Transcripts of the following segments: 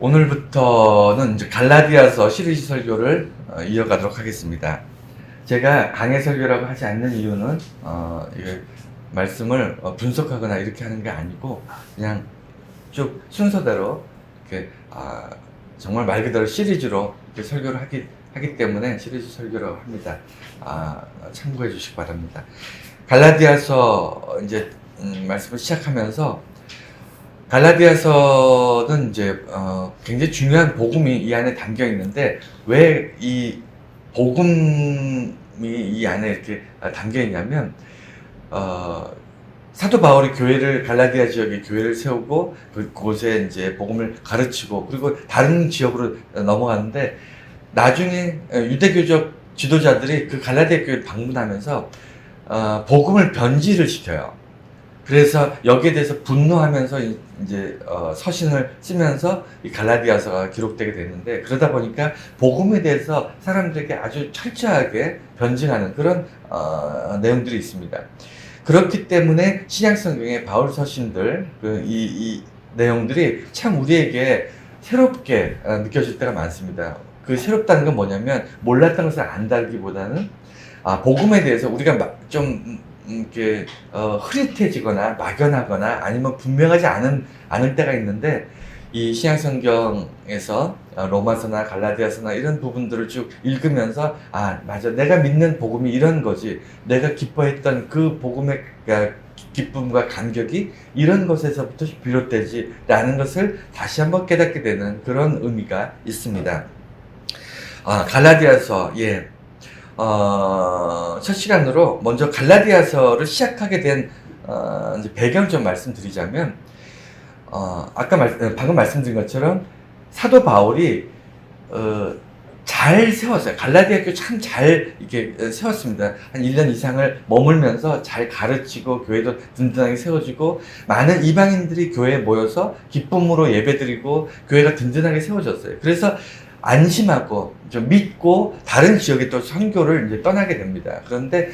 오늘부터는 이제 갈라디아서 시리즈 설교를 이어가도록 하겠습니다. 제가 강해 설교라고 하지 않는 이유는 이게 말씀을 분석하거나 이렇게 하는 게 아니고 그냥 쭉 순서대로 이렇게 정말 말 그대로 시리즈로 이렇게 설교를 하기 때문에 시리즈 설교라고 합니다. 참고해 주시기 바랍니다. 갈라디아서 이제 말씀을 시작하면서 갈라디아서는 이제 굉장히 중요한 복음이 이 안에 담겨 있는데 왜 이 복음이 이 안에 이렇게 담겨 있냐면 사도 바울이 갈라디아 지역에 교회를 세우고 그곳에 이제 복음을 가르치고 그리고 다른 지역으로 넘어가는데 나중에 유대교적 지도자들이 그 갈라디아 교회를 방문하면서 복음을 변질을 시켜요. 그래서 여기에 대해서 분노하면서 이제 서신을 쓰면서 이 갈라디아서가 기록되게 됐는데, 그러다 보니까 복음에 대해서 사람들에게 아주 철저하게 변증하는 그런 내용들이 있습니다. 그렇기 때문에 신약 성경의 바울 서신들 이 내용들이 참 우리에게 새롭게 느껴질 때가 많습니다. 그 새롭다는 건 뭐냐면 몰랐던 것을 안다기보다는 복음에 대해서 우리가 좀 이렇게 흐릿해지거나 막연하거나 아니면 분명하지 않을 때가 있는데, 이 신약 성경에서 로마서나 갈라디아서나 이런 부분들을 쭉 읽으면서 맞아, 내가 믿는 복음이 이런 거지, 내가 기뻐했던 그 복음의 기쁨과 감격이 이런 것에서부터 비롯되지 라는 것을 다시 한번 깨닫게 되는 그런 의미가 있습니다. 갈라디아서, 첫 시간으로 먼저 갈라디아서를 시작하게 된 이제 배경 좀 말씀드리자면, 방금 말씀드린 것처럼 사도 바울이 잘 세웠어요. 갈라디아 교회 참 잘 이렇게 세웠습니다. 한 1년 이상을 머물면서 잘 가르치고 교회도 든든하게 세워지고 많은 이방인들이 교회에 모여서 기쁨으로 예배드리고 교회가 든든하게 세워졌어요. 그래서 안심하고 좀 믿고 다른 지역에 또 선교를 이제 떠나게 됩니다. 그런데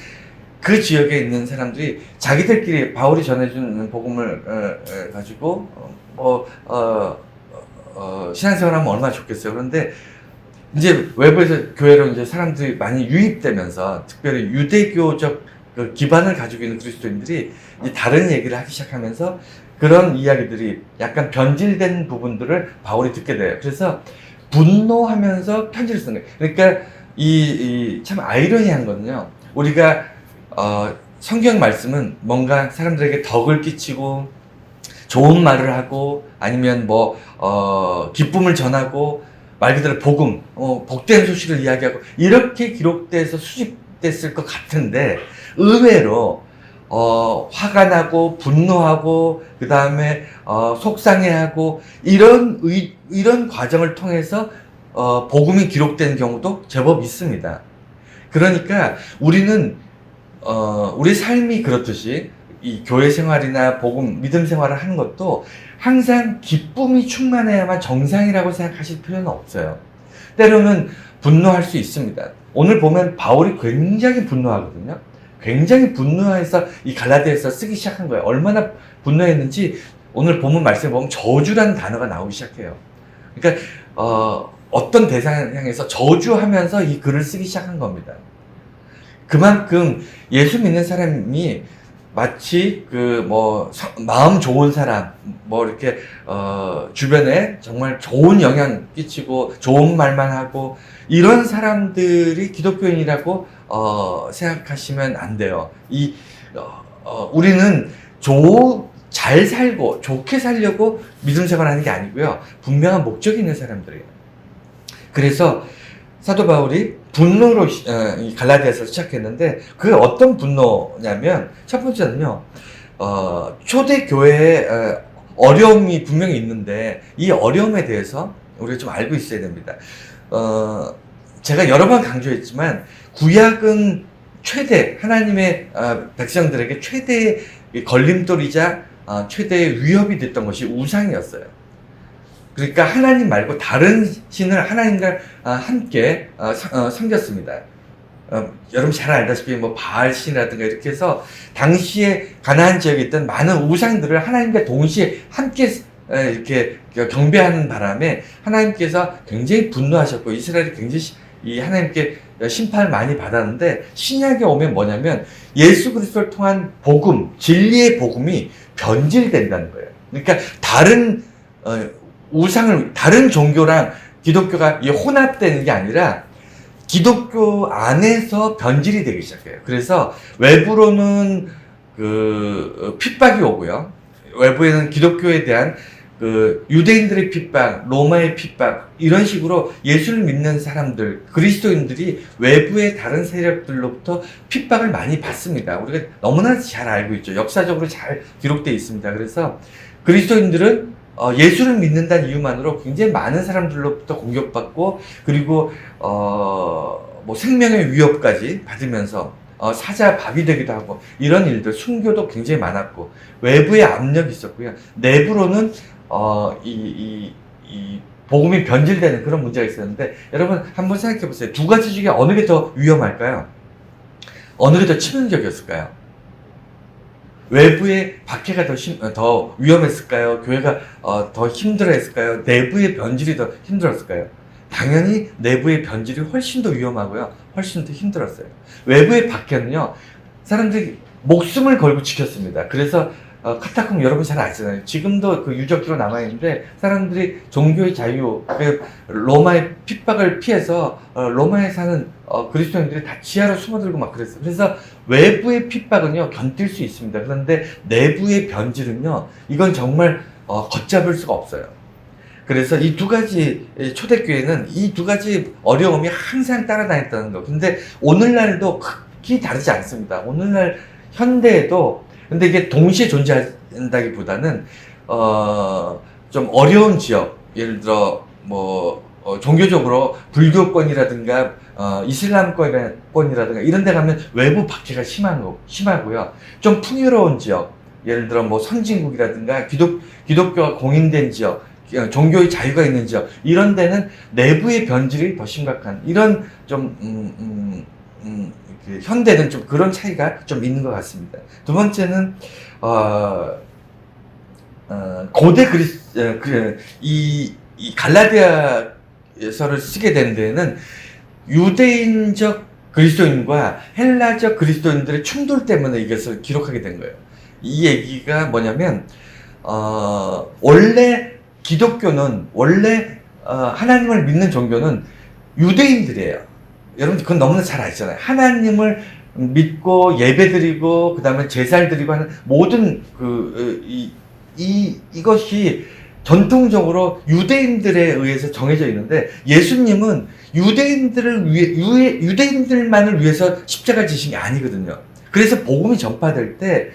그 지역에 있는 사람들이 자기들끼리 바울이 전해준 복음을 가지고 신앙생활하면 얼마나 좋겠어요. 그런데 이제 외부에서 교회로 이제 사람들이 많이 유입되면서 특별히 유대교적 그 기반을 가지고 있는 그리스도인들이 이제 다른 얘기를 하기 시작하면서 그런 이야기들이 약간 변질된 부분들을 바울이 듣게 돼요. 그래서 분노하면서 편지를 쓰는 거예요. 그러니까 참 아이러니한 거는요, 우리가 성경 말씀은 뭔가 사람들에게 덕을 끼치고 좋은 말을 하고 아니면 기쁨을 전하고 말 그대로 복음, 복된 소식을 이야기하고 이렇게 기록돼서 수집됐을 것 같은데, 의외로 화가 나고 분노하고 그 다음에 속상해하고 이런 과정을 통해서 복음이 기록된 경우도 제법 있습니다. 그러니까 우리는 우리 삶이 그렇듯이 이 교회 생활이나 복음, 믿음 생활을 하는 것도 항상 기쁨이 충만해야만 정상이라고 생각하실 필요는 없어요. 때로는 분노할 수 있습니다. 오늘 보면 바울이 굉장히 분노하거든요. 굉장히 분노해서 이 갈라디아서 쓰기 시작한 거예요. 얼마나 분노했는지 오늘 본문 말씀에 보면 저주라는 단어가 나오기 시작해요. 그러니까 어떤 대상을 향해서 저주하면서 이 글을 쓰기 시작한 겁니다. 그만큼 예수 믿는 사람이 마치 마음 좋은 사람, 이렇게 주변에 정말 좋은 영향 끼치고 좋은 말만 하고 이런 사람들이 기독교인이라고 생각하시면 안 돼요. 우리는 잘 살고 좋게 살려고 믿음 생활하는 게 아니고요, 분명한 목적이 있는 사람들이에요. 그래서 사도 바울이 분노로 갈라디아서를 시작했는데, 그 어떤 분노냐면 첫 번째는요, 초대교회에 어려움이 분명히 있는데 이 어려움에 대해서 우리가 좀 알고 있어야 됩니다. 제가 여러 번 강조했지만 구약은 하나님의 백성들에게 최대의 걸림돌이자 최대의 위협이 됐던 것이 우상이었어요. 그러니까 하나님 말고 다른 신을 하나님과 함께 섬겼습니다. 여러분 잘 알다시피 바알신이라든가 이렇게 해서 당시에 가나안 지역에 있던 많은 우상들을 하나님과 동시에 함께 이렇게 경배하는 바람에 하나님께서 굉장히 분노하셨고 이스라엘이 굉장히 이 하나님께 심판을 많이 받았는데 신약에 오면 뭐냐면 예수 그리스도를 통한 복음, 진리의 복음이 변질된다는 거예요. 그러니까 다른 우상을 다른 종교랑 기독교가 혼합되는 게 아니라 기독교 안에서 변질이 되기 시작해요. 그래서 외부로는 핍박이 오고요. 외부에는 기독교에 대한 유대인들의 핍박, 로마의 핍박, 이런 식으로 예수를 믿는 사람들, 그리스도인들이 외부의 다른 세력들로부터 핍박을 많이 받습니다. 우리가 너무나 잘 알고 있죠. 역사적으로 잘 기록되어 있습니다. 그래서 그리스도인들은 예수를 믿는다는 이유만으로 굉장히 많은 사람들로부터 공격받고, 그리고 뭐 생명의 위협까지 받으면서 사자밥이 되기도 하고, 이런 일들, 순교도 굉장히 많았고, 외부의 압력이 있었고요. 내부로는 이 복음이 변질되는 그런 문제가 있었는데, 여러분 한번 생각해 보세요. 두 가지 중에 어느 게 더 위험할까요? 어느 게 더 치명적이었을까요? 외부의 박해가 더 위험했을까요? 교회가 더 힘들어했을까요? 내부의 변질이 더 힘들었을까요? 당연히 내부의 변질이 훨씬 더 위험하고요. 훨씬 더 힘들었어요. 외부의 박해는요, 사람들이 목숨을 걸고 지켰습니다. 그래서 카타콤 여러분 잘 아시잖아요. 지금도 그 유적지로 남아있는데 사람들이 종교의 자유, 로마의 핍박을 피해서 로마에 사는 그리스도인들이 다 지하로 숨어들고 막 그랬어요. 그래서 외부의 핍박은요 견딜 수 있습니다. 그런데 내부의 변질은요, 이건 정말 걷잡을 수가 없어요. 그래서 이 두 가지, 초대교회는 이 두 가지 어려움이 항상 따라다녔다는 거. 근데 오늘날도 극히 다르지 않습니다. 오늘날 현대에도, 근데 이게 동시에 존재한다기보다는 좀 어려운 지역, 예를 들어 뭐 종교적으로 불교권이라든가 이슬람권이라든가 이런 데 가면 외부 박해가 심하고요. 좀 풍요로운 지역, 예를 들어 뭐 선진국이라든가 기독교가 공인된 지역, 종교의 자유가 있는 지역, 이런 데는 내부의 변질이 더 심각한, 이런 좀 현대는 좀 그런 차이가 좀 있는 것 같습니다. 두 번째는 고대 이 갈라디아서를 쓰게 된 데에는 유대인적 그리스도인과 헬라적 그리스도인들의 충돌 때문에 이것을 기록하게 된 거예요. 이 얘기가 뭐냐면 원래 기독교는, 원래 하나님을 믿는 종교는 유대인들이에요. 여러분 그건 너무나 잘 아시잖아요. 하나님을 믿고 예배드리고 그 다음에 제사를 드리고 하는 모든 이것이 전통적으로 유대인들에 의해서 정해져 있는데, 예수님은 유대인들만을 위해서 십자가 지신 게 아니거든요. 그래서 복음이 전파될 때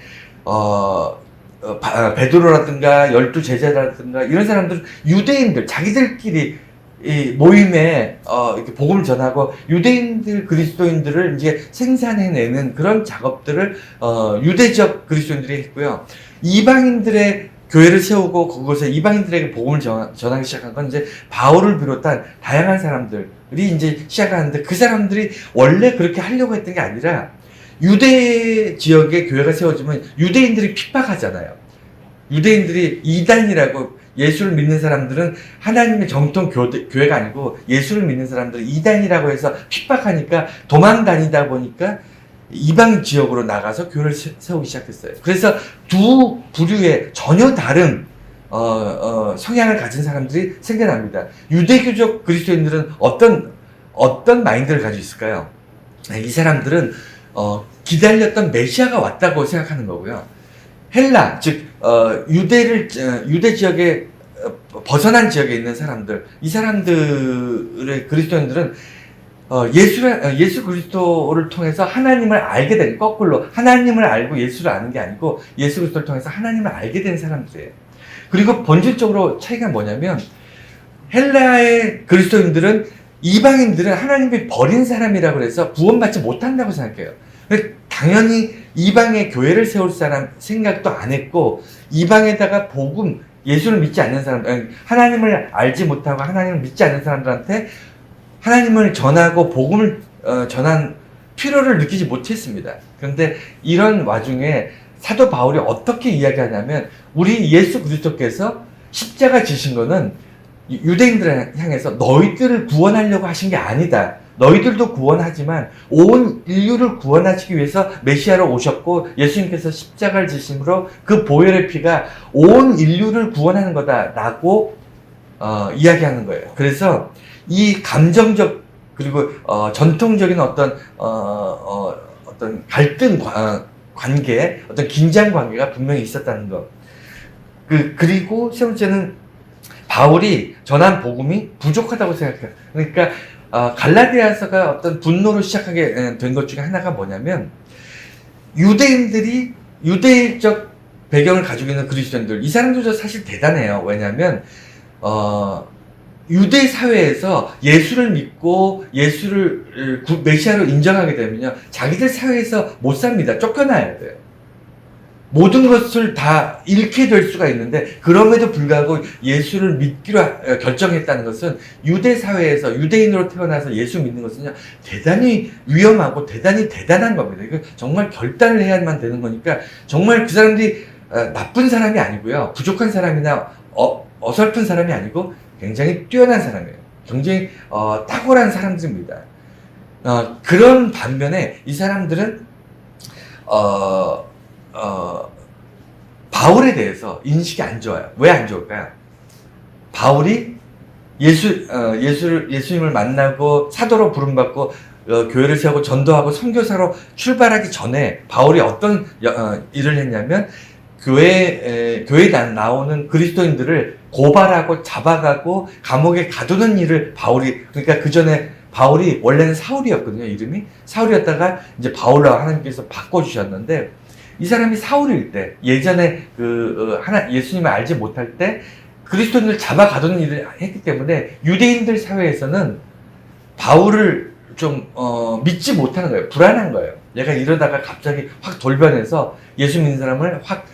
베드로라든가 12제자라든가 이런 사람들은 유대인들, 자기들끼리 이 모임에 이렇게 복음을 전하고 유대인들 그리스도인들을 이제 생산해내는 그런 작업들을 유대적 그리스도인들이 했고요. 이방인들의 교회를 세우고 그곳에 이방인들에게 복음을 전하기 시작한 건 이제 바울을 비롯한 다양한 사람들이 이제 시작하는데, 그 사람들이 원래 그렇게 하려고 했던 게 아니라, 유대 지역에 교회가 세워지면 유대인들이 핍박하잖아요. 유대인들이 이단이라고, 예수를 믿는 사람들은 하나님의 정통 교회가 아니고 예수를 믿는 사람들은 이단이라고 해서 픽박하니까 도망 다니다 보니까 이방 지역으로 나가서 교회를 세우기 시작했어요. 그래서 두 부류의 전혀 다른 성향을 가진 사람들이 생겨납니다. 유대교적 그리스도인들은 어떤 마인드를 가지고 있을까요? 이 사람들은 기다렸던 메시아가 왔다고 생각하는 거고요. 헬라, 즉 유대 지역에 벗어난 지역에 있는 사람들, 이 사람들의 그리스도인들은 예수 그리스도를 통해서 하나님을 알게 된, 거꾸로 하나님을 알고 예수를 아는 게 아니고 예수 그리스도를 통해서 하나님을 알게 된 사람들이에요. 그리고 본질적으로 차이가 뭐냐면, 헬라의 그리스도인들은 이방인들은 하나님이 버린 사람이라고 해서 구원받지 못한다고 생각해요. 당연히 이방의 교회를 세울 사람 생각도 안 했고, 이방에다가 복음, 예수를 믿지 않는 사람들, 하나님을 알지 못하고 하나님을 믿지 않는 사람들한테 하나님을 전하고 복음을 전한 필요를 느끼지 못했습니다. 그런데 이런 와중에 사도 바울이 어떻게 이야기하냐면, 우리 예수 그리스도께서 십자가 지신 거는 유대인들을 향해서 너희들을 구원하려고 하신 게 아니다. 너희들도 구원하지만 온 인류를 구원하시기 위해서 메시아로 오셨고 예수님께서 십자가를 지심으로 그 보혈의 피가 온 인류를 구원하는 거다라고 이야기하는 거예요. 그래서 이 감정적 그리고 전통적인 어떤 갈등 관계, 어떤 긴장 관계가 분명히 있었다는 것. 그리고 세 번째는 바울이 전한 복음이 부족하다고 생각해요. 그러니까 갈라디아서가 어떤 분노로 시작하게 된 것 중에 하나가 뭐냐면 유대인들이 유대적 배경을 가지고 있는 그리스도인들, 이 사람들도 사실 대단해요. 왜냐하면 유대 사회에서 예수를 믿고 예수를 메시아로 인정하게 되면요, 자기들 사회에서 못 삽니다. 쫓겨나야 돼요. 모든 것을 다 잃게 될 수가 있는데, 그럼에도 불구하고 예수를 믿기로 결정했다는 것은 유대 사회에서 유대인으로 태어나서 예수 믿는 것은요, 대단히 위험하고 대단히 대단한 겁니다. 이거 정말 결단을 해야만 되는 거니까, 정말 그 사람들이 나쁜 사람이 아니고요, 부족한 사람이나 어설픈 사람이 아니고 굉장히 뛰어난 사람이에요. 굉장히 탁월한 사람들입니다. 그런 반면에 이 사람들은 바울에 대해서 인식이 안 좋아요. 왜 안 좋을까요? 바울이 예수님을 만나고 사도로 부름받고 교회를 세우고 전도하고 선교사로 출발하기 전에 바울이 어떤 일을 했냐면, 교회에 나오는 그리스도인들을 고발하고 잡아가고 감옥에 가두는 일을 그러니까 그 전에 바울이 원래는 사울이었거든요. 이름이 사울이었다가 이제 바울로 하나님께서 바꿔주셨는데, 이 사람이 사울일 때, 예전에 예수님을 알지 못할 때 그리스도인을 잡아 가두는 일을 했기 때문에 유대인들 사회에서는 바울을 좀 믿지 못하는 거예요. 불안한 거예요. 얘가 이러다가 갑자기 확 돌변해서 예수 믿는 사람을 확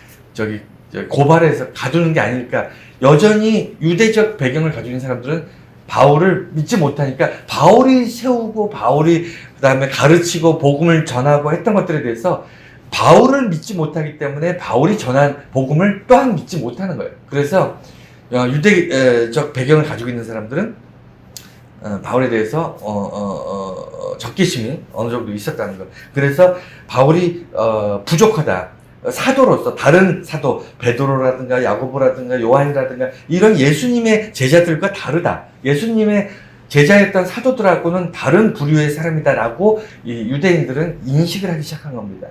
고발해서 가두는 게 아닐까. 여전히 유대적 배경을 가지고 있는 사람들은 바울을 믿지 못하니까, 바울이 세우고 바울이 그 다음에 가르치고 복음을 전하고 했던 것들에 대해서 바울을 믿지 못하기 때문에 바울이 전한 복음을 또한 믿지 못하는 거예요. 그래서 유대적 배경을 가지고 있는 사람들은 바울에 대해서 적개심이 어느 정도 있었다는 것. 그래서 바울이 부족하다. 사도로서 다른 사도, 베드로라든가 야고보라든가 요한이라든가 이런 예수님의 제자들과 다르다. 예수님의 제자였던 사도들하고는 다른 부류의 사람이다라고 이 유대인들은 인식을 하기 시작한 겁니다.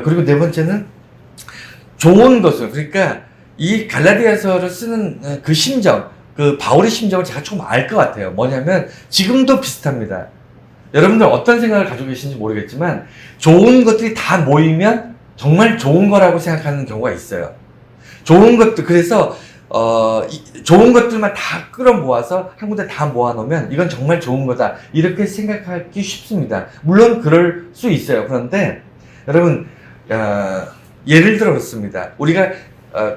그리고 네 번째는 좋은 것을, 그러니까 이 갈라디아서를 쓰는 그 심정, 그 바울의 심정을 제가 조금 알 것 같아요. 뭐냐면 지금도 비슷합니다. 여러분들 어떤 생각을 가지고 계신지 모르겠지만 좋은 것들이 다 모이면 정말 좋은 거라고 생각하는 경우가 있어요. 좋은 것들, 그래서 좋은 것들만 다 끌어모아서 한 군데 다 모아놓으면 이건 정말 좋은 거다, 이렇게 생각하기 쉽습니다. 물론 그럴 수 있어요. 그런데 여러분, 예를 들어 그렇습니다. 우리가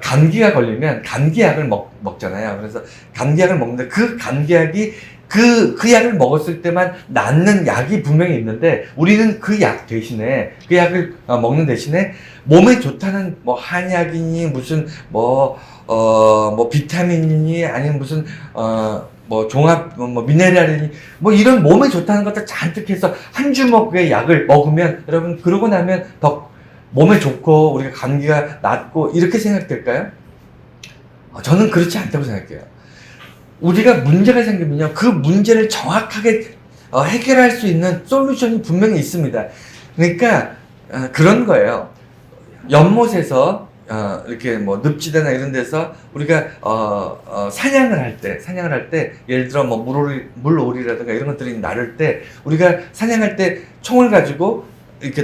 감기가 걸리면 감기약을 먹잖아요. 그래서 감기약을 먹는데 그 감기약이 그 약을 먹었을 때만 낫는 약이 분명히 있는데, 우리는 그 약 대신에, 그 약을 먹는 대신에 몸에 좋다는 뭐 한약이니 무슨 뭐 비타민이니 아니면 무슨 뭐 종합 뭐 미네랄이니 뭐 이런 몸에 좋다는 것들 잔뜩 해서 한 주먹의 약을 먹으면, 여러분 그러고 나면 더 몸에 좋고 우리가 감기가 낫고 이렇게 생각될까요? 저는 그렇지 않다고 생각해요. 우리가 문제가 생기면요, 그 문제를 정확하게 해결할 수 있는 솔루션이 분명히 있습니다. 그러니까 그런 거예요. 연못에서 이렇게 뭐 늪지대나 이런 데서 우리가 사냥을 할 때 예를 들어 뭐 물오리라든가 이런 것들이 나를 때, 우리가 사냥할 때 총을 가지고 이렇게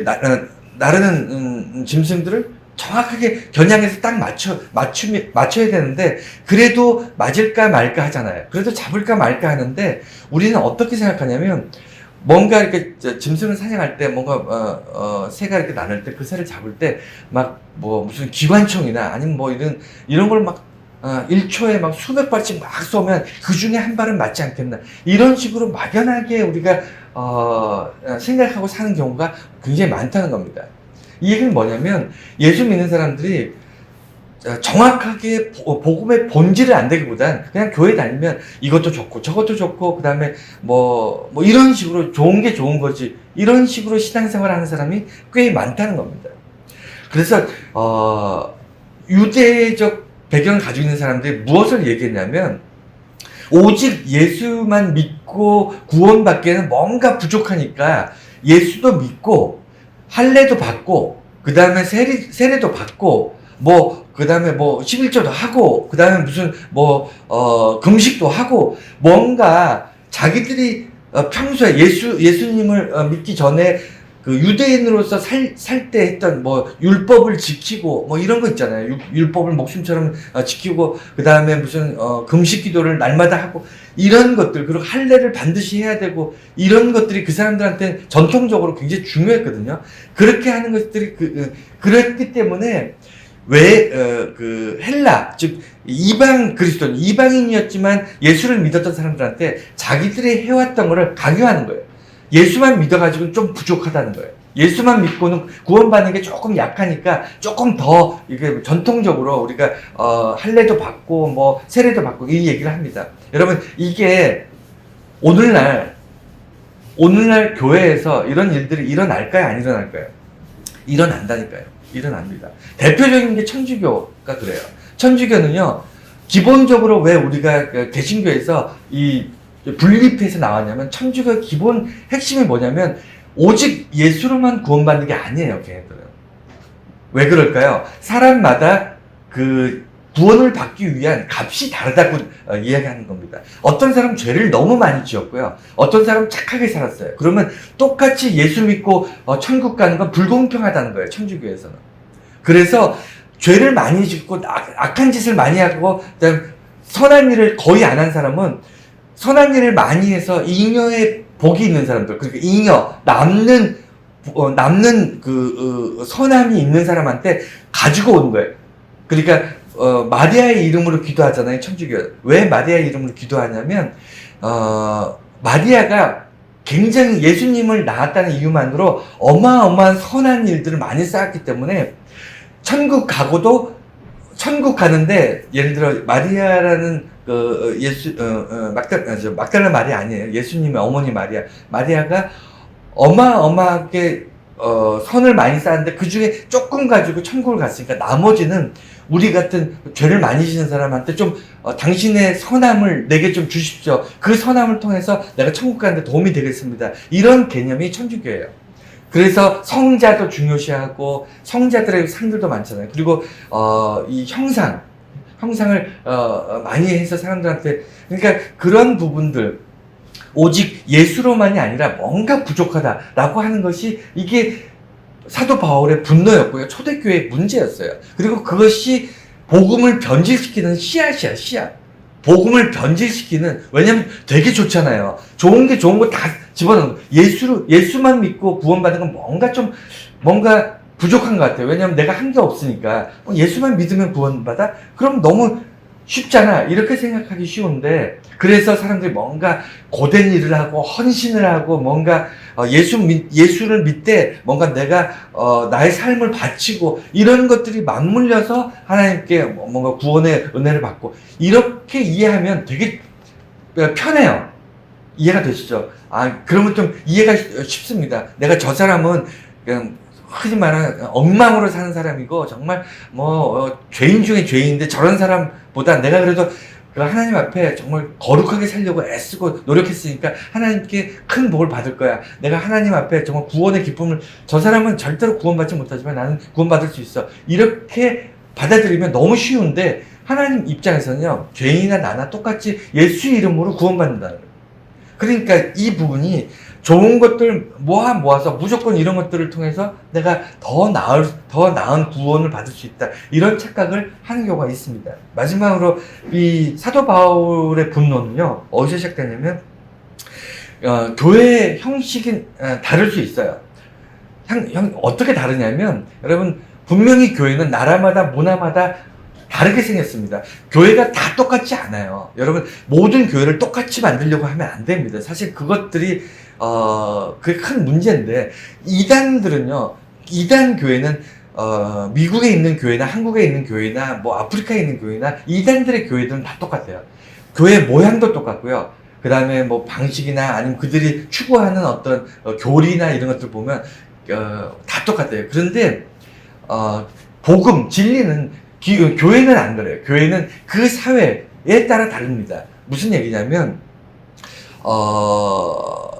나르는 짐승들을 정확하게 겨냥해서 딱 맞춰야 되는데, 그래도 맞을까 말까 하잖아요. 그래도 잡을까 말까 하는데, 우리는 어떻게 생각하냐면, 뭔가 이렇게 짐승을 사냥할 때 뭔가 새가 이렇게 나를 때 그 새를 잡을 때 막 뭐 무슨 기관총이나 아니면 뭐 이런 걸 막 1초에 막 수백 발씩 막 쏘면 그 중에 한 발은 맞지 않겠나, 이런 식으로 막연하게 우리가 생각하고 사는 경우가 굉장히 많다는 겁니다. 이 얘기는 뭐냐면, 예수 믿는 사람들이 정확하게 복음의 본질을 안 되기보단 그냥 교회 다니면 이것도 좋고 저것도 좋고 그 다음에 뭐 이런 식으로 좋은 게 좋은 거지 이런 식으로 신앙생활 하는 사람이 꽤 많다는 겁니다. 그래서 유대적 배경을 가지고 있는 사람들이 무엇을 얘기했냐면 오직 예수만 믿고 구원받기에는 뭔가 부족하니까 예수도 믿고 할례도 받고 그 다음에 세례도 받고 그 다음에 11조도 하고 그 다음에 무슨 금식도 하고 뭔가 자기들이 평소에 예수님을 믿기 전에 그 유대인으로서 살 때 했던 율법을 지키고 이런 거 있잖아요. 율법을 목숨처럼 지키고 그 다음에 무슨 금식 기도를 날마다 하고 이런 것들 그리고 할례를 반드시 해야 되고 이런 것들이 그 사람들한테 전통적으로 굉장히 중요했거든요. 그렇게 하는 것들이 그랬기 때문에 왜 헬라 즉 이방 그리스도인 이방인이었지만 예수를 믿었던 사람들한테 자기들이 해왔던 거를 강요하는 거예요. 예수만 믿어가지고는 좀 부족하다는 거예요. 예수만 믿고는 구원받는 게 조금 약하니까 조금 더 이게 전통적으로 우리가 할례도 받고 세례도 받고 이 얘기를 합니다. 여러분 이게 오늘날 교회에서 이런 일들이 일어날까요? 안 일어날까요? 일어난다니까요. 일어납니다. 대표적인 게 천주교가 그래요. 천주교는요 기본적으로 왜 우리가 개신교에서 이 분립해서 나왔냐면 천주교 기본 핵심이 뭐냐면 오직 예수로만 구원받는 게 아니에요. 걔네들은. 왜 그럴까요? 사람마다 그 구원을 받기 위한 값이 다르다고 이야기하는 겁니다. 어떤 사람은 죄를 너무 많이 지었고요. 어떤 사람은 착하게 살았어요. 그러면 똑같이 예수 믿고 천국 가는 건 불공평하다는 거예요. 천주교에서는. 그래서 죄를 많이 짓고 악한 짓을 많이 하고 그다음에 선한 일을 거의 안 한 사람은 선한 일을 많이 해서 잉여의 복이 있는 사람들, 그러니까 잉여, 남는 선함이 있는 사람한테 가지고 오는 거예요. 그러니까, 마리아의 이름으로 기도하잖아요, 천주교. 왜 마리아의 이름으로 기도하냐면, 마리아가 굉장히 예수님을 낳았다는 이유만으로 어마어마한 선한 일들을 많이 쌓았기 때문에, 천국 가는데, 예를 들어, 마리아라는 막달라 마리아 아니에요. 예수님의 어머니 마리아가 어마어마하게 선을 많이 쌓았는데 그 중에 조금 가지고 천국을 갔으니까 나머지는 우리 같은 죄를 많이 지는 사람한테 좀 당신의 선함을 내게 좀 주십시오. 그 선함을 통해서 내가 천국 가는데 도움이 되겠습니다. 이런 개념이 천주교예요. 그래서 성자도 중요시하고 성자들의 상들도 많잖아요. 그리고 이 형상을 많이 해서 사람들한테 그러니까 그런 부분들 오직 예수로만이 아니라 뭔가 부족하다라고 하는 것이 이게 사도 바울의 분노였고요. 초대교회의 문제였어요. 그리고 그것이 복음을 변질시키는 씨앗. 복음을 변질시키는 왜냐면 되게 좋잖아요. 좋은 거 다 집어넣는 거. 예수만 믿고 구원받는 건 뭔가 부족한 것 같아요. 왜냐면 내가 한 게 없으니까 예수만 믿으면 구원받아? 그럼 너무 쉽잖아. 이렇게 생각하기 쉬운데 그래서 사람들이 뭔가 고된 일을 하고 헌신을 하고 뭔가 예수를 믿되 뭔가 내가 나의 삶을 바치고 이런 것들이 맞물려서 하나님께 뭔가 구원의 은혜를 받고 이렇게 이해하면 되게 편해요. 이해가 되시죠? 그러면 좀 이해가 쉽습니다. 내가 저 사람은 그냥 흔히 말하는 엉망으로 사는 사람이고 정말 죄인 중에 죄인인데 저런 사람보다 내가 그래도 하나님 앞에 정말 거룩하게 살려고 애쓰고 노력했으니까 하나님께 큰 복을 받을 거야. 내가 하나님 앞에 정말 구원의 기쁨을 저 사람은 절대로 구원받지 못하지만 나는 구원받을 수 있어. 이렇게 받아들이면 너무 쉬운데 하나님 입장에서는요. 죄인이나 나나 똑같이 예수 이름으로 구원받는다는 거예요. 그러니까 이 부분이 좋은 것들 모아서 무조건 이런 것들을 통해서 내가 더 나은 구원을 받을 수 있다. 이런 착각을 하는 경우가 있습니다. 마지막으로 이 사도 바울의 분노는요. 어디서 시작되냐면 교회 형식이 다를 수 있어요. 어떻게 다르냐면 여러분 분명히 교회는 나라마다 문화마다 다르게 생겼습니다. 교회가 다 똑같지 않아요. 여러분 모든 교회를 똑같이 만들려고 하면 안 됩니다. 사실 그게 큰 문제인데 이단 교회는 미국에 있는 교회나 한국에 있는 교회나 뭐 아프리카에 있는 교회나 이단들의 교회들은 다 똑같아요. 교회 모양도 똑같고요. 그 다음에 뭐 방식이나 아니면 그들이 추구하는 어떤 교리나 이런 것들 보면 다 똑같아요. 그런데 복음, 진리는 교회는 안 그래요. 교회는 그 사회에 따라 다릅니다. 무슨 얘기냐면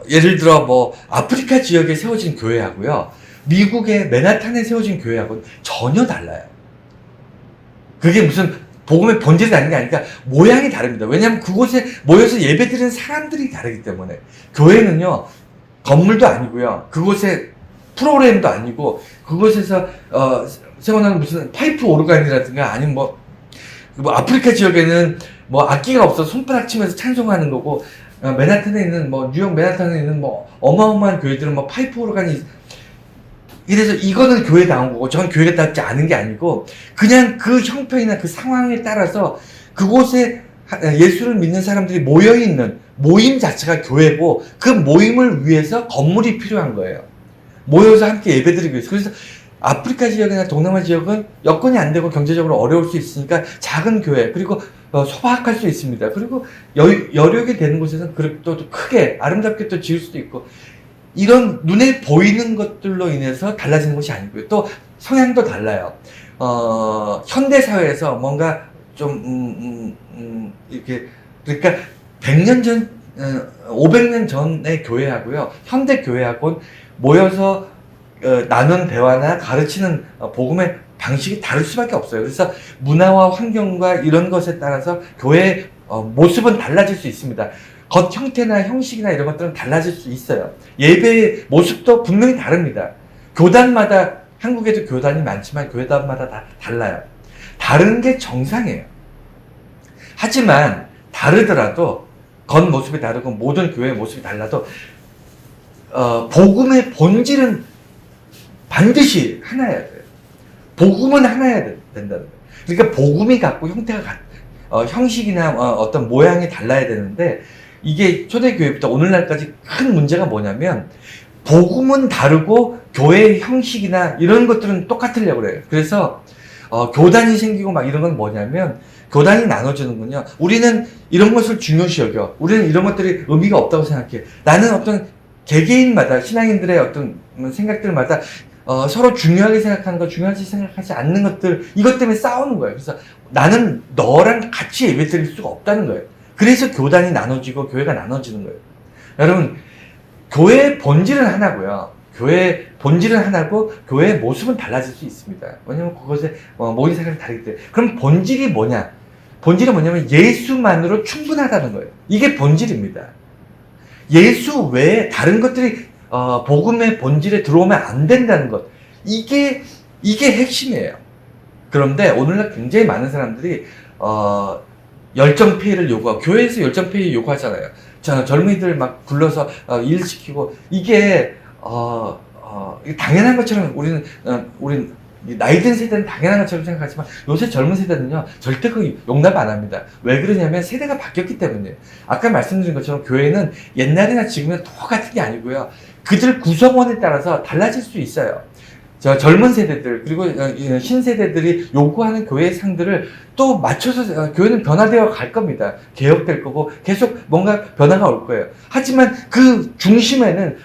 예를 들어 뭐 아프리카 지역에 세워진 교회하고요, 미국의 맨하탄에 세워진 교회하고는 전혀 달라요. 그게 무슨 복음의 본질이 다른 게 아니라 모양이 다릅니다. 왜냐하면 그곳에 모여서 예배드리는 사람들이 다르기 때문에. 교회는요, 건물도 아니고요, 그곳에 프로그램도 아니고, 그곳에서 세워놓은 무슨 파이프 오르간이라든가 아니면 뭐 아프리카 지역에는 뭐 악기가 없어서 손가락 치면서 찬송하는 거고, 맨하탄에 있는 뭐 뉴욕 맨하탄에 있는 뭐 어마어마한 교회들은 뭐 파이프 오르간이, 이래서 이거는 교회다운 거고 저건 교회답지 않은 게 아니고, 그냥 그 형편이나 그 상황에 따라서 그곳에 예수를 믿는 사람들이 모여있는 모임 자체가 교회고, 그 모임을 위해서 건물이 필요한 거예요. 모여서 함께 예배드리기 위해서. 그래서 아프리카 지역이나 동남아 지역은 여건이 안 되고 경제적으로 어려울 수 있으니까 작은 교회, 그리고 소박할 수 있습니다. 그리고 여력이 되는 곳에서는 또 크게 아름답게 또 지을 수도 있고, 이런 눈에 보이는 것들로 인해서 달라지는 것이 아니고요. 또 성향도 달라요. 현대 사회에서 뭔가 좀 이렇게, 그러니까 100년 전, 500년 전의 교회하고요, 현대 교회하고는 모여서 나눈 대화나 가르치는 복음의 방식이 다를 수밖에 없어요. 그래서 문화와 환경과 이런 것에 따라서 교회의 모습은 달라질 수 있습니다. 겉 형태나 형식이나 이런 것들은 달라질 수 있어요. 예배의 모습도 분명히 다릅니다. 교단마다, 한국에도 교단이 많지만 교단마다 다 달라요. 다른 게 정상이에요. 하지만 다르더라도, 겉모습이 다르고 모든 교회의 모습이 달라도 복음의 본질은 반드시 하나여야 돼요. 복음은 하나여야 된다는 거예요. 그러니까 복음이 갖고 형태가 형식이나 어떤 모양이 달라야 되는데, 이게 초대교회부터 오늘날까지 큰 문제가 뭐냐면, 복음은 다르고 교회의 형식이나 이런 것들은 똑같으려고 그래요. 그래서 교단이 생기고 막 이런 건 뭐냐면, 교단이 나눠지는군요. 우리는 이런 것을 중요시 여겨. 우리는 이런 것들이 의미가 없다고 생각해. 나는 어떤 개개인마다, 신앙인들의 어떤 생각들마다 서로 중요하게 생각하는 것, 중요하지 생각하지 않는 것들, 이것 때문에 싸우는 거예요. 그래서 나는 너랑 같이 예배 드릴 수가 없다는 거예요. 그래서 교단이 나눠지고 교회가 나눠지는 거예요. 여러분, 교회의 본질은 하나고요. 교회의 본질은 하나고 교회의 모습은 달라질 수 있습니다. 왜냐면 그것에 모인 사람이 다르기 때문에. 그럼 본질이 뭐냐? 본질은 뭐냐면 예수만으로 충분하다는 거예요. 이게 본질입니다. 예수 외에 다른 것들이 복음의 본질에 들어오면 안 된다는 것. 이게 핵심이에요. 그런데 오늘날 굉장히 많은 사람들이 열정페이를 요구하고, 교회에서 열정페이 요구하잖아요. 젊은이들 막 불러서 일 시키고, 이게 당연한 것처럼 우리는 나이 든 세대는 당연한 것처럼 생각하지만, 요새 젊은 세대는요 절대 그 용납 안 합니다. 왜 그러냐면 세대가 바뀌었기 때문이에요. 아까 말씀드린 것처럼 교회는 옛날이나 지금이나 똑같은 게 아니고요, 그들 구성원에 따라서 달라질 수 있어요. 젊은 세대들, 그리고 신세대들이 요구하는 교회의 상들을 또 맞춰서 교회는 변화되어 갈 겁니다. 개혁될 거고 계속 뭔가 변화가 올 거예요. 하지만 그 중심에는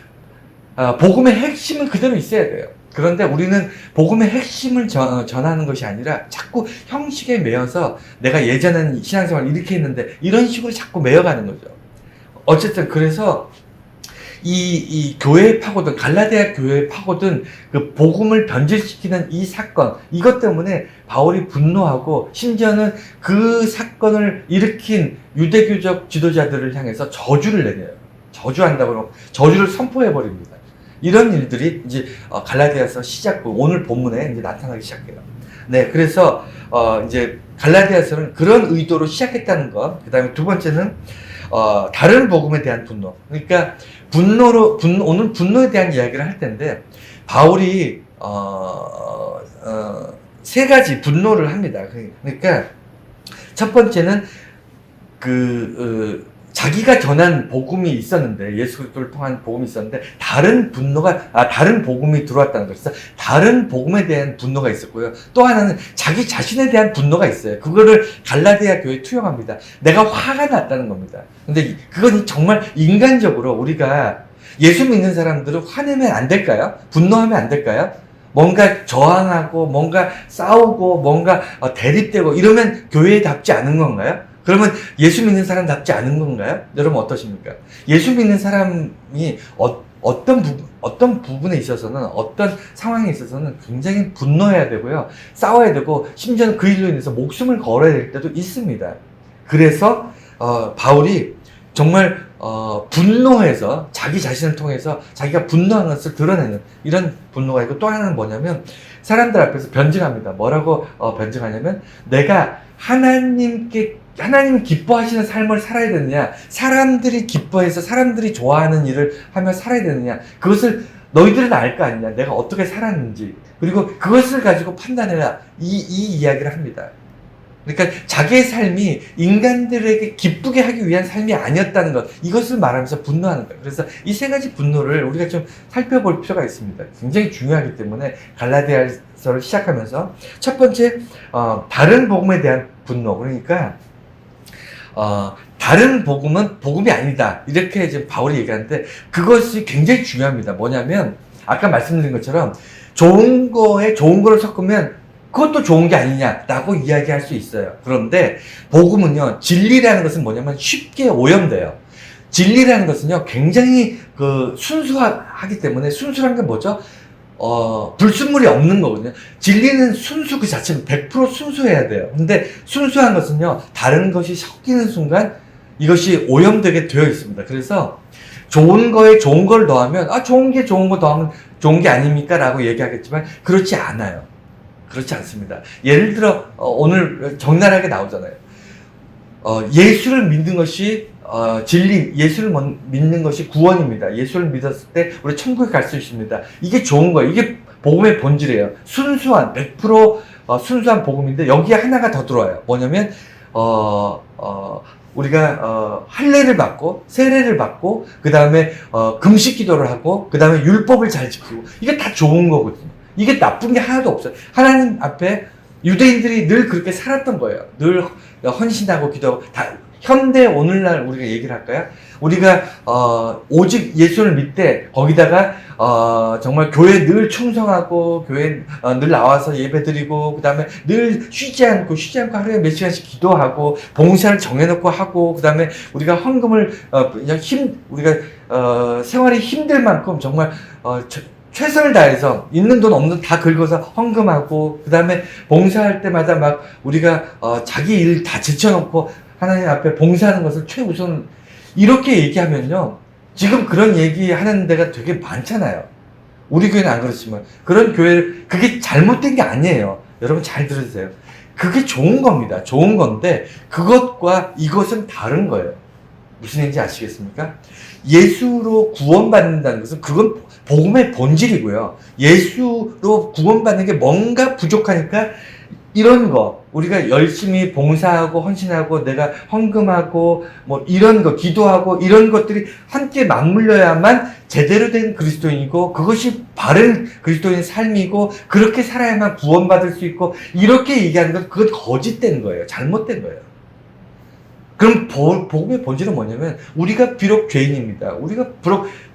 복음의 핵심은 그대로 있어야 돼요. 그런데 우리는 복음의 핵심을 전하는 것이 아니라 자꾸 형식에 매여서, 내가 예전에는 신앙생활을 이렇게 했는데 이런 식으로 자꾸 매여가는 거죠. 어쨌든 그래서 이 교회에 파고든, 갈라디아 교회에 파고든 그 복음을 변질시키는 이 사건, 이것 때문에 바울이 분노하고, 심지어는 그 사건을 일으킨 유대교적 지도자들을 향해서 저주를 내려요. 저주한다고, 저주를 선포해버립니다. 이런 일들이 이제 갈라디아서 시작부, 오늘 본문에 이제 나타나기 시작해요. 네, 그래서 이제 갈라디아서는 그런 의도로 시작했다는 것. 그 다음에 두 번째는 다른 복음에 대한 분노. 그러니까 오늘 분노에 대한 이야기를 할 텐데, 바울이 세 가지 분노를 합니다. 그러니까 첫 번째는 자기가 전한 복음이 있었는데, 예수 그리스도를 통한 복음이 있었는데, 다른 복음이 들어왔다는 거예요. 그래서 다른 복음에 대한 분노가 있었고요. 또 하나는 자기 자신에 대한 분노가 있어요. 그거를 갈라디아 교회에 투영합니다. 내가 화가 났다는 겁니다. 근데 그건 정말 인간적으로 우리가 예수 믿는 사람들은 화내면 안 될까요? 분노하면 안 될까요? 뭔가 저항하고, 뭔가 싸우고, 뭔가 대립되고, 이러면 교회답지 않은 건가요? 그러면 예수 믿는 사람답지 않은 건가요? 여러분 어떠십니까? 예수 믿는 사람이 어떤 부분에 있어서는, 어떤 상황에 있어서는 굉장히 분노해야 되고요. 싸워야 되고, 심지어는 그 일로 인해서 목숨을 걸어야 될 때도 있습니다. 그래서, 바울이 정말, 분노해서 자기 자신을 통해서 자기가 분노한 것을 드러내는 이런 분노가 있고, 또 하나는 뭐냐면, 사람들 앞에서 변증합니다. 뭐라고 변증하냐면, 내가 하나님이 기뻐하시는 삶을 살아야 되느냐, 사람들이 기뻐해서 사람들이 좋아하는 일을 하며 살아야 되느냐, 그것을 너희들은 알 거 아니냐, 내가 어떻게 살았는지, 그리고 그것을 가지고 판단해라, 이 이야기를 합니다. 그러니까 자기의 삶이 인간들에게 기쁘게 하기 위한 삶이 아니었다는 것, 이것을 말하면서 분노하는 거예요. 그래서 이 세 가지 분노를 우리가 좀 살펴볼 필요가 있습니다. 굉장히 중요하기 때문에 갈라디아서를 시작하면서 첫 번째, 다른 복음에 대한 분노. 그러니까 다른 복음은 복음이 아니다, 이렇게 이제 바울이 얘기하는데, 그것이 굉장히 중요합니다. 뭐냐면 아까 말씀드린 것처럼 좋은 거에 좋은 거를 섞으면 그것도 좋은 게 아니냐라고 이야기할 수 있어요. 그런데 복음은요, 진리라는 것은 뭐냐면 쉽게 오염돼요. 진리라는 것은요, 굉장히 순수하기 때문에, 순수한 게 뭐죠? 불순물이 없는 거거든요. 진리는 순수 그 자체는 100% 순수해야 돼요. 근데 순수한 것은요, 다른 것이 섞이는 순간 이것이 오염되게 되어 있습니다. 그래서 좋은 거에 좋은 걸 더하면, 좋은 게 좋은 거 더하면 좋은 게 아닙니까? 라고 얘기하겠지만, 그렇지 않아요. 그렇지 않습니다. 예를 들어, 오늘 적나라하게 나오잖아요. 예수를 믿는 것이 진리, 예수를 믿는 것이 구원입니다. 예수를 믿었을 때 우리 천국에 갈 수 있습니다. 이게 좋은 거예요. 이게 복음의 본질이에요. 순수한, 100% 순수한 복음인데, 여기에 하나가 더 들어와요. 뭐냐면, 우리가 할례를 받고, 세례를 받고, 그 다음에 금식 기도를 하고, 그 다음에 율법을 잘 지키고, 이게 다 좋은 거거든요. 이게 나쁜 게 하나도 없어요. 하나님 앞에 유대인들이 늘 그렇게 살았던 거예요. 늘 헌신하고 기도하고. 현대 오늘날 우리가 얘기를 할까요? 우리가 오직 예수를 믿되, 거기다가 정말 교회 늘 충성하고, 교회 늘 나와서 예배드리고, 그 다음에 늘 쉬지 않고 하루에 몇 시간씩 기도하고, 봉사를 정해놓고 하고, 그 다음에 우리가 헌금을 우리가 생활이 힘들 만큼 정말 최선을 다해서 있는 돈 없는 돈 다 긁어서 헌금하고, 그 다음에 봉사할 때마다 막 우리가 자기 일 다 제쳐놓고 하나님 앞에 봉사하는 것을 최우선, 이렇게 얘기하면요, 지금 그런 얘기하는 데가 되게 많잖아요. 우리 교회는 안 그렇지만 그런 교회를, 그게 잘못된 게 아니에요. 여러분 잘 들으세요. 그게 좋은 겁니다. 좋은 건데 그것과 이것은 다른 거예요. 무슨 얘기인지 아시겠습니까? 예수로 구원받는다는 것은, 그건 복음의 본질이고요. 예수로 구원받는 게 뭔가 부족하니까 이런 거, 우리가 열심히 봉사하고 헌신하고 내가 헌금하고 뭐 이런 거, 기도하고 이런 것들이 함께 맞물려야만 제대로 된 그리스도인이고, 그것이 바른 그리스도인 삶이고, 그렇게 살아야만 구원받을 수 있고, 이렇게 얘기하는 건 그건 거짓된 거예요. 잘못된 거예요. 그럼 복음의 본질은 뭐냐면, 우리가 비록 죄인입니다. 우리가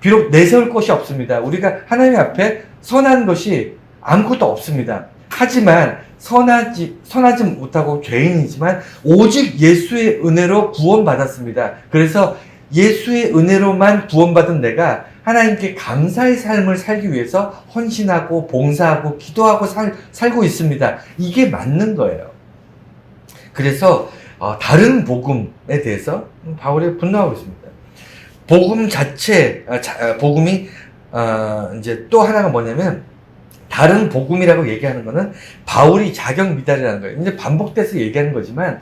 비록 내세울 것이 없습니다. 우리가 하나님 앞에 선한 것이 아무것도 없습니다. 하지만 선하지 못하고 죄인이지만 오직 예수의 은혜로 구원받았습니다. 그래서 예수의 은혜로만 구원받은 내가 하나님께 감사의 삶을 살기 위해서 헌신하고 봉사하고 기도하고 살고 있습니다. 이게 맞는 거예요. 그래서 다른 복음에 대해서 바울이 분노하고 있습니다. 복음 자체, 복음이 이제 또 하나가 뭐냐면, 다른 복음이라고 얘기하는 거는 바울이 자격 미달이라는 거예요. 이제 반복돼서 얘기하는 거지만,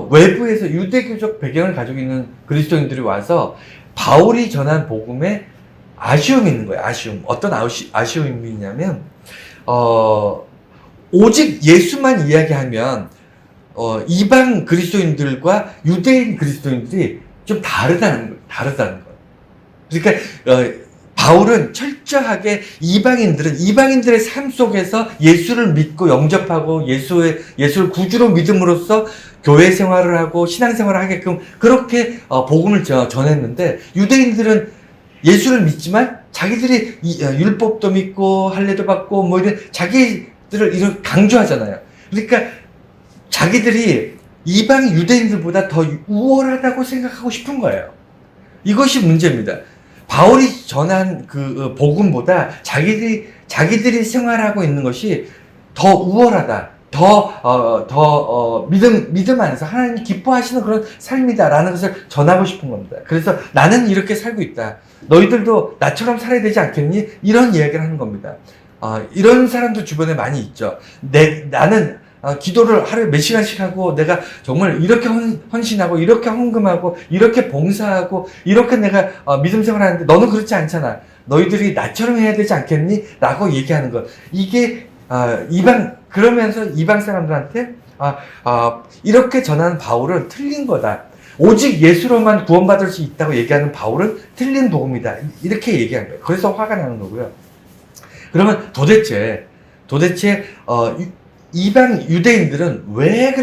외부에서 유대교적 배경을 가지고 있는 그리스도인들이 와서 바울이 전한 복음에 아쉬움이 있는 거예요. 아쉬움. 어떤 아쉬움이 있냐면, 오직 예수만 이야기하면 이방 그리스도인들과 유대인 그리스도인들이 좀 다르다는 거. 그러니까 바울은 철저하게 이방인들의 삶 속에서 예수를 믿고 영접하고 예수를 구주로 믿음으로써 교회 생활을 하고 신앙 생활을 하게끔 그렇게 복음을 전했는데, 유대인들은 예수를 믿지만 자기들이 율법도 믿고 할례도 받고 뭐 이런 자기들을 이런 강조하잖아요. 그러니까 자기들이 이방 유대인들보다 더 우월하다고 생각하고 싶은 거예요. 이것이 문제입니다. 바울이 전한 그 복음보다 자기들이 생활하고 있는 것이 더 우월하다, 믿음 안에서 하나님이 기뻐하시는 그런 삶이다라는 것을 전하고 싶은 겁니다. 그래서 나는 이렇게 살고 있다, 너희들도 나처럼 살아야 되지 않겠니? 이런 이야기를 하는 겁니다. 이런 사람도 주변에 많이 있죠. 나는 기도를 하루에 몇 시간씩 하고, 내가 정말 이렇게 헌신하고, 이렇게 헌금하고, 이렇게 봉사하고, 이렇게 내가 믿음 생활하는데 너는 그렇지 않잖아. 너희들이 나처럼 해야 되지 않겠니? 라고 얘기하는 것. 이게 그러면서 이방 사람들한테 이렇게 전하는 바울은 틀린 거다. 오직 예수로만 구원받을 수 있다고 얘기하는 바울은 틀린 복음이다. 이렇게 얘기한 거예요. 그래서 화가 나는 거고요. 그러면 도대체 이방 유대인들은 왜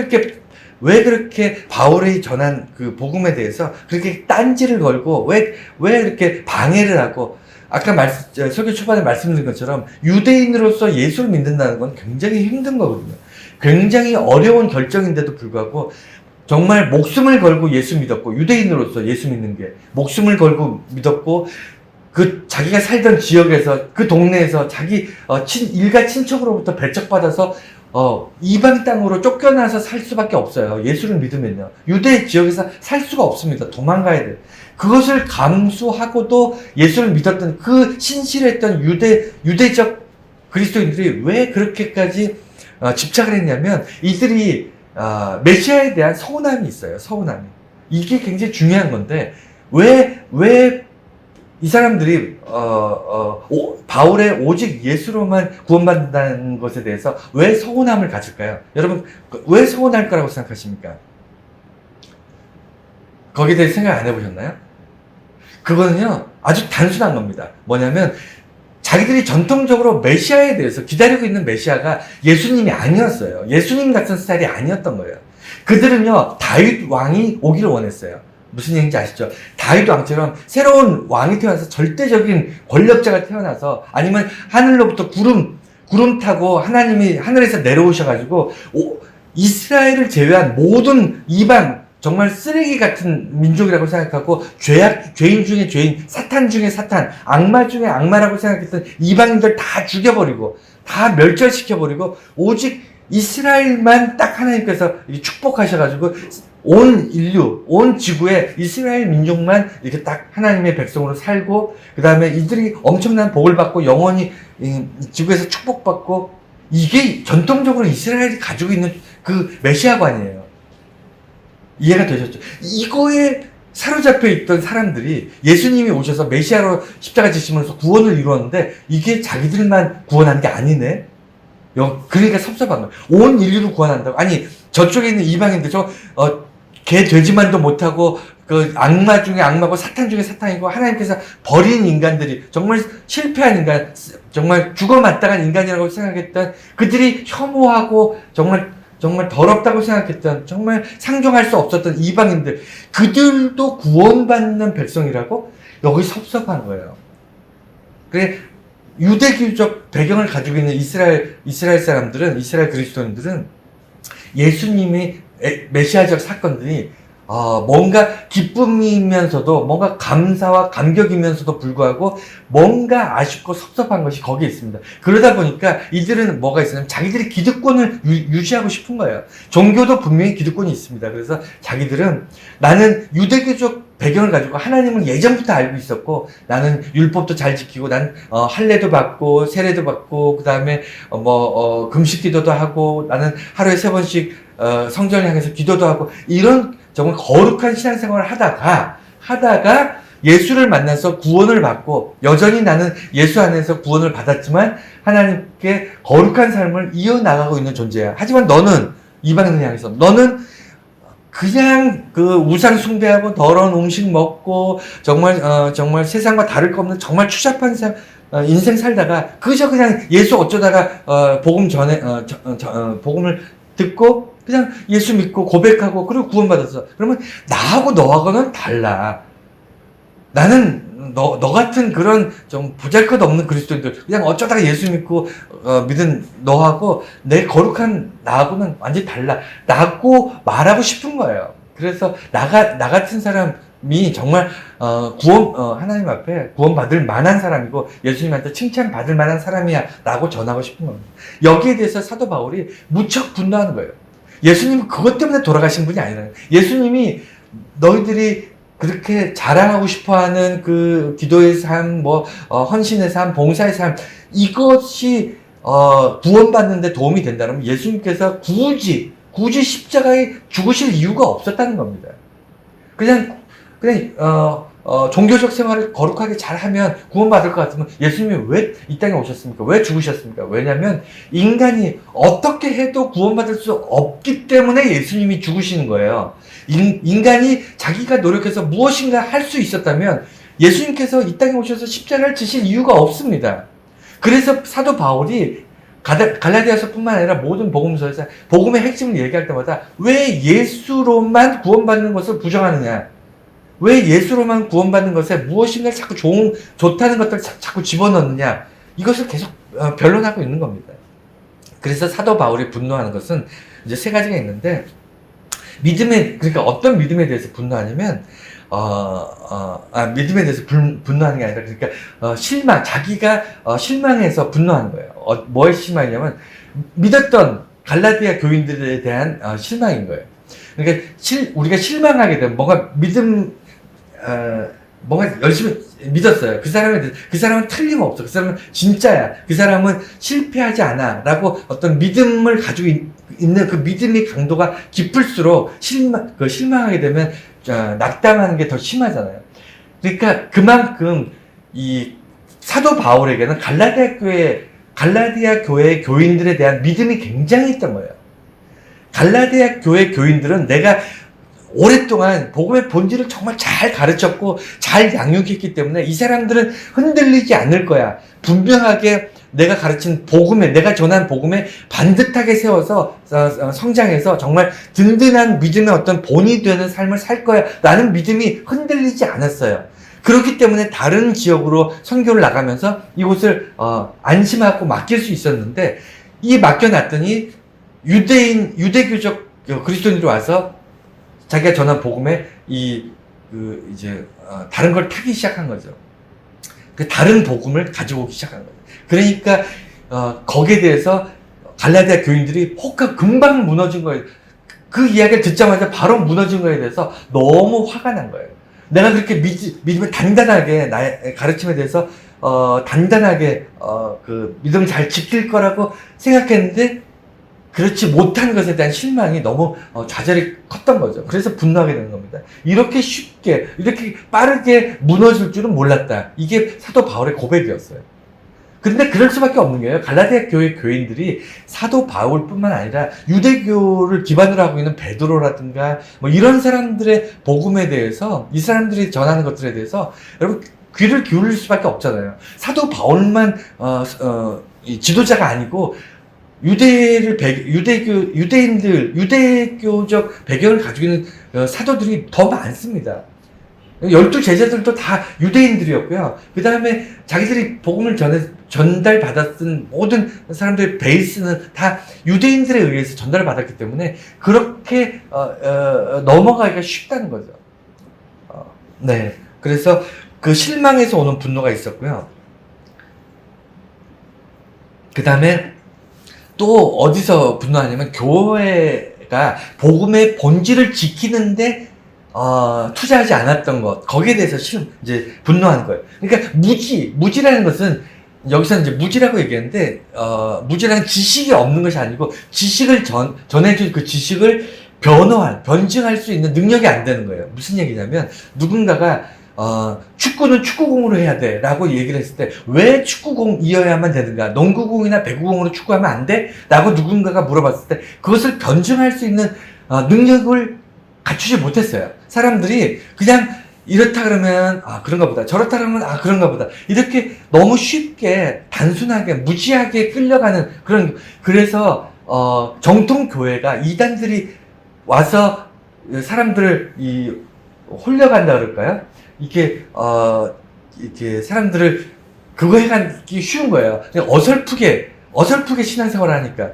그렇게 바울이 전한 그 복음에 대해서 그렇게 딴지를 걸고 왜 이렇게 방해를 하고, 아까 설교 초반에 말씀드린 것처럼 유대인으로서 예수를 믿는다는 건 굉장히 힘든 거거든요. 굉장히 어려운 결정인데도 불구하고 정말 목숨을 걸고 예수 믿었고, 유대인으로서 예수 믿는 게 목숨을 걸고 믿었고, 그 자기가 살던 지역에서 그 동네에서 자기 일가 친척으로부터 배척받아서 이방 땅으로 쫓겨나서 살 수밖에 없어요. 예수를 믿으면요. 유대 지역에서 살 수가 없습니다. 도망가야 돼요. 그것을 감수하고도 예수를 믿었던 그 신실했던 유대적 그리스도인들이 왜 그렇게까지 집착을 했냐면, 이들이 메시아에 대한 서운함이 있어요. 서운함이. 이게 굉장히 중요한 건데, 왜 이 사람들이 바울의 오직 예수로만 구원받는다는 것에 대해서 왜 서운함을 가질까요? 여러분, 왜 서운할 거라고 생각하십니까? 거기에 대해 생각 안 해보셨나요? 그거는요, 아주 단순한 겁니다. 뭐냐면, 자기들이 전통적으로 메시아에 대해서 기다리고 있는 메시아가 예수님이 아니었어요. 예수님 같은 스타일이 아니었던 거예요. 그들은요, 다윗 왕이 오기를 원했어요. 무슨 얘기인지 아시죠? 다윗 왕처럼 새로운 왕이 태어나서 절대적인 권력자가 태어나서, 아니면 하늘로부터 구름 타고 하나님이 하늘에서 내려오셔가지고 이스라엘을 제외한 모든 이방, 정말 쓰레기 같은 민족이라고 생각하고 죄인 중에 죄인, 사탄 중에 사탄, 악마 중에 악마라고 생각했던 이방인들 다 죽여버리고 다 멸절시켜버리고 오직 이스라엘만 딱 하나님께서 축복하셔가지고 온 인류, 온 지구에 이스라엘 민족만 이렇게 딱 하나님의 백성으로 살고, 그 다음에 이들이 엄청난 복을 받고 영원히 지구에서 축복받고, 이게 전통적으로 이스라엘이 가지고 있는 그 메시아관이에요. 이해가 되셨죠? 이거에 사로잡혀 있던 사람들이 예수님이 오셔서 메시아로 십자가 지시면서 구원을 이루었는데, 이게 자기들만 구원한 게 아니네? 그러니까 섭섭한 거예요. 온 인류를 구원한다고. 아니, 저쪽에 있는 이방인들, 개 돼지만도 못하고, 그 악마 중에 악마고 사탄 중에 사탄이고, 하나님께서 버린 인간들이, 정말 실패한 인간, 정말 죽어마땅한 인간이라고 생각했던, 그들이 혐오하고 정말 더럽다고 생각했던, 정말 상종할 수 없었던 이방인들, 그들도 구원받는 백성이라고? 여기 섭섭한 거예요. 그래, 유대교적 배경을 가지고 있는 이스라엘 사람들은, 이스라엘 그리스도인들은 예수님이 메시아적 사건들이 뭔가 기쁨이면서도, 뭔가 감사와 감격이면서도 불구하고 뭔가 아쉽고 섭섭한 것이 거기에 있습니다. 그러다 보니까 이들은 뭐가 있냐면 자기들이 기득권을 유지하고 싶은 거예요. 종교도 분명히 기득권이 있습니다. 그래서 자기들은, 나는 유대교적 배경을 가지고 하나님을 예전부터 알고 있었고, 나는 율법도 잘 지키고, 난 할례도 받고 세례도 받고, 그 다음에 금식기도도 하고, 나는 하루에 3번씩 성전을 향해서 기도도 하고, 이런 정말 거룩한 신앙생활을 하다가 예수를 만나서 구원을 받고, 여전히 나는 예수 안에서 구원을 받았지만 하나님께 거룩한 삶을 이어나가고 있는 존재야. 하지만 너는, 이방인을 향해서 너는 그냥 그 우상 숭배하고 더러운 음식 먹고 정말 세상과 다를 거 없는 정말 추잡한 인생 살다가 그저 그냥 예수 어쩌다가 복음 복음을 듣고 그냥 예수 믿고 고백하고 그리고 구원받았어. 그러면 나하고 너하고는 달라. 나는 너 같은 그런 좀 보잘것없는 그리스도인들 그냥 어쩌다가 예수 믿고 믿은 너하고 내 거룩한 나하고는 완전히 달라. 라고 말하고 싶은 거예요. 그래서 나 같은 사람이 정말 하나님 앞에 구원받을 만한 사람이고 예수님한테 칭찬받을 만한 사람이야 라고 전하고 싶은 겁니다. 여기에 대해서 사도 바울이 무척 분노하는 거예요. 예수님은 그것 때문에 돌아가신 분이 아니라 예수님이 너희들이 그렇게 자랑하고 싶어하는 그 기도의 삶, 헌신의 삶, 봉사의 삶 이것이 구원받는데 도움이 된다면 예수님께서 굳이 십자가에 죽으실 이유가 없었다는 겁니다. 그냥 종교적 생활을 거룩하게 잘하면 구원받을 것 같으면 예수님이 왜 이 땅에 오셨습니까? 왜 죽으셨습니까? 왜냐하면 인간이 어떻게 해도 구원받을 수 없기 때문에 예수님이 죽으시는 거예요. 인간이 자기가 노력해서 무엇인가 할 수 있었다면 예수님께서 이 땅에 오셔서 십자가를 지실 이유가 없습니다. 그래서 사도 바울이 갈라디아서뿐만 아니라 모든 복음서에서 복음의 핵심을 얘기할 때마다 왜 예수로만 구원받는 것을 부정하느냐? 왜 예수로만 구원받는 것에 무엇인가 자꾸 좋다는 것들을 자꾸 집어넣느냐? 이것을 계속 변론하고 있는 겁니다. 그래서 사도 바울이 분노하는 것은 이제 세 가지가 있는데 그러니까 어떤 믿음에 대해서 분노하냐면 믿음에 대해서 분노하는 게 아니라 그러니까 자기가 실망해서 분노하는 거예요. 뭐에 실망이냐면 믿었던 갈라디아 교인들에 대한 실망인 거예요. 그러니까 우리가 실망하게 되면 뭔가 열심히 믿었어요. 그 사람은 틀림없어. 그 사람은 진짜야. 그 사람은 실패하지 않아. 라고 어떤 믿음을 가지고 있는 그 믿음의 강도가 깊을수록 실망하게 되면 낙담하는 게 더 심하잖아요. 그러니까 그만큼 이 사도 바울에게는 갈라디아 교회 교인들에 대한 믿음이 굉장히 있던 거예요. 갈라디아 교회 교인들은 내가 오랫동안 복음의 본질을 정말 잘 가르쳤고 잘 양육했기 때문에 이 사람들은 흔들리지 않을 거야. 분명하게 내가 가르친 복음에, 내가 전한 복음에 반듯하게 세워서 성장해서 정말 든든한 믿음의 어떤 본이 되는 삶을 살 거야 라는 믿음이 흔들리지 않았어요. 그렇기 때문에 다른 지역으로 선교를 나가면서 이곳을 안심하고 맡길 수 있었는데 이 맡겨놨더니 유대교적 그리스도인들이 와서 자기가 전한 복음에 다른 걸 타기 시작한 거죠. 그 다른 복음을 가지고 오기 시작한 거예요. 그러니까 거기에 대해서 갈라디아 교인들이 금방 무너진 거예요. 그 이야기를 듣자마자 바로 무너진 거에 대해서 너무 화가 난 거예요. 내가 그렇게 믿음을 단단하게 나의 가르침에 대해서 단단하게 그 믿음을 잘 지킬 거라고 생각했는데 그렇지 못한 것에 대한 실망이 너무 좌절이 컸던 거죠. 그래서 분노하게 되는 겁니다. 이렇게 쉽게 이렇게 빠르게 무너질 줄은 몰랐다. 이게 사도 바울의 고백이었어요. 그런데 그럴 수밖에 없는 거예요. 갈라디아 교회 교인들이 사도 바울뿐만 아니라 유대교를 기반으로 하고 있는 베드로라든가 이런 사람들의 복음에 대해서 이 사람들이 전하는 것들에 대해서 여러분 귀를 기울일 수밖에 없잖아요. 사도 바울만 지도자가 아니고 유대교적 배경을 가지고 있는 사도들이 더 많습니다. 12제자들도 다 유대인들이었고요. 그 다음에 자기들이 복음을 전달받았던 모든 사람들의 베이스는 다 유대인들에 의해서 전달받았기 때문에 그렇게 넘어가기가 쉽다는 거죠. 네. 그래서 그 실망에서 오는 분노가 있었고요. 그 다음에 또 어디서 분노하냐면 교회가 복음의 본질을 지키는데 투자하지 않았던 것 거기에 대해서 이제 분노하는 거예요. 그러니까 무지라는 것은 여기서 이제 무지라고 얘기했는데 무지라는 지식이 없는 것이 아니고 지식을 전해줄 그 지식을 변증할 수 있는 능력이 안 되는 거예요. 무슨 얘기냐면 누군가가 축구는 축구공으로 해야 돼 라고 얘기를 했을 때 왜 축구공이어야만 되는가, 농구공이나 배구공으로 축구하면 안 돼? 라고 누군가가 물어봤을 때 그것을 변증할 수 있는 능력을 갖추지 못했어요. 사람들이 그냥 이렇다 그러면 아 그런가 보다, 저렇다 그러면 아 그런가 보다, 이렇게 너무 쉽게 단순하게 무지하게 끌려가는 그런, 그래서 정통 교회가 이단들이 와서 사람들을 홀려간다 그럴까요? 이렇게 사람들을 그거 해가기 쉬운 거예요. 그냥 어설프게 신앙생활을 하니까.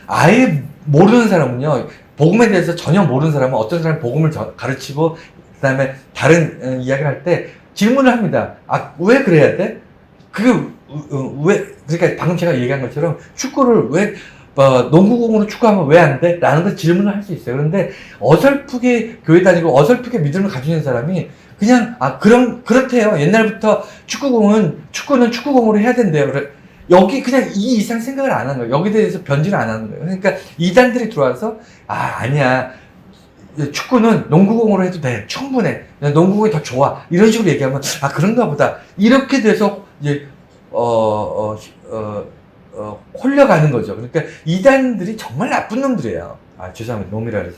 아예 모르는 사람은요, 복음에 대해서 전혀 모르는 사람은, 어떤 사람이 복음을 가르치고 그 다음에 다른 이야기를 할 때 질문을 합니다. 아, 왜 그래야 돼? 그게 왜, 그러니까 방금 제가 얘기한 것처럼 축구를 왜 농구공으로 축구하면 왜 안 돼? 라는 걸 질문을 할 수 있어요. 그런데 어설프게 교회 다니고 어설프게 믿음을 가지는 사람이 그냥 그렇대요. 옛날부터 축구는 축구공으로 해야 된대요. 여기 그냥 이 이상 생각을 안 하는 거예요. 여기에 대해서 변질을 안 하는 거예요. 그러니까 이단들이 들어와서 아니야, 축구는 농구공으로 해도 돼, 충분해, 농구공이 더 좋아, 이런 식으로 얘기하면 아 그런가 보다, 이렇게 돼서 이제 홀려가는 거죠. 그러니까 이단들이 정말 나쁜 놈들이에요. 아 죄송합니다, 놈이라 그래서.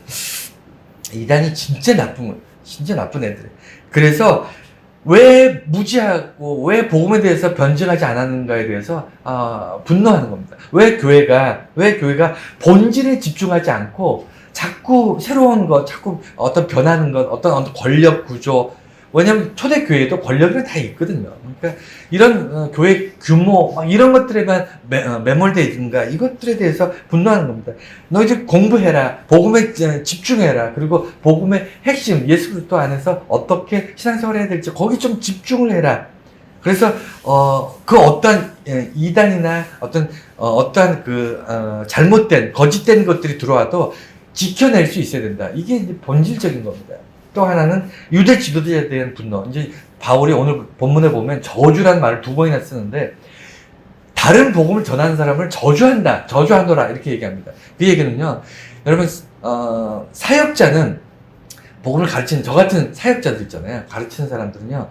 이단이 진짜 나쁜 애들이에요. 그래서 왜 무지하고 왜 복음에 대해서 변증하지 않았는가에 대해서 분노하는 겁니다. 왜 교회가 본질에 집중하지 않고 자꾸 새로운 것, 자꾸 어떤 변하는 것, 어떤 권력 구조, 왜냐면 초대교회에도 권력이 다 있거든요. 그러니까 이런 교회 규모 막 이런 것들에만 매몰되어 있는가, 이것들에 대해서 분노하는 겁니다. 너 이제 공부해라, 복음에 집중해라, 그리고 복음의 핵심 예수 그리스도 안에서 어떻게 신앙생활을 해야 될지 거기 좀 집중을 해라. 그래서 그 어떠한 이단이나 어떠한 잘못된 거짓된 것들이 들어와도 지켜낼 수 있어야 된다. 이게 이제 본질적인 겁니다. 또 하나는 유대 지도자에 대한 분노. 이제 바울이 오늘 본문에 보면 저주라는 말을 2번이나 쓰는데, 다른 복음을 전하는 사람을 저주하노라 이렇게 얘기합니다. 그 얘기는요, 여러분 사역자는 복음을 가르치는, 저 같은 사역자들 있잖아요. 가르치는 사람들은요,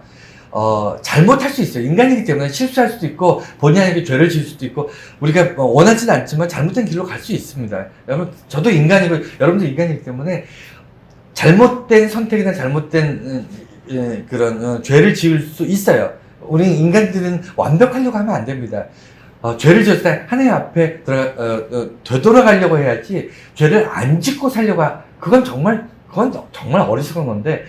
잘못할 수 있어요. 인간이기 때문에 실수할 수도 있고 본의 아니게 죄를 지을 수도 있고, 우리가 원하지는 않지만 잘못된 길로 갈 수 있습니다. 여러분, 저도 인간이고 여러분도 인간이기 때문에 잘못된 선택이나 잘못된 그런 죄를 지을 수 있어요. 우리 인간들은 완벽하려고 하면 안 됩니다. 죄를 지었을 때 하나님 앞에 되돌아가려고 해야지, 죄를 안 짓고 살려고 그건 정말 어리석은 건데,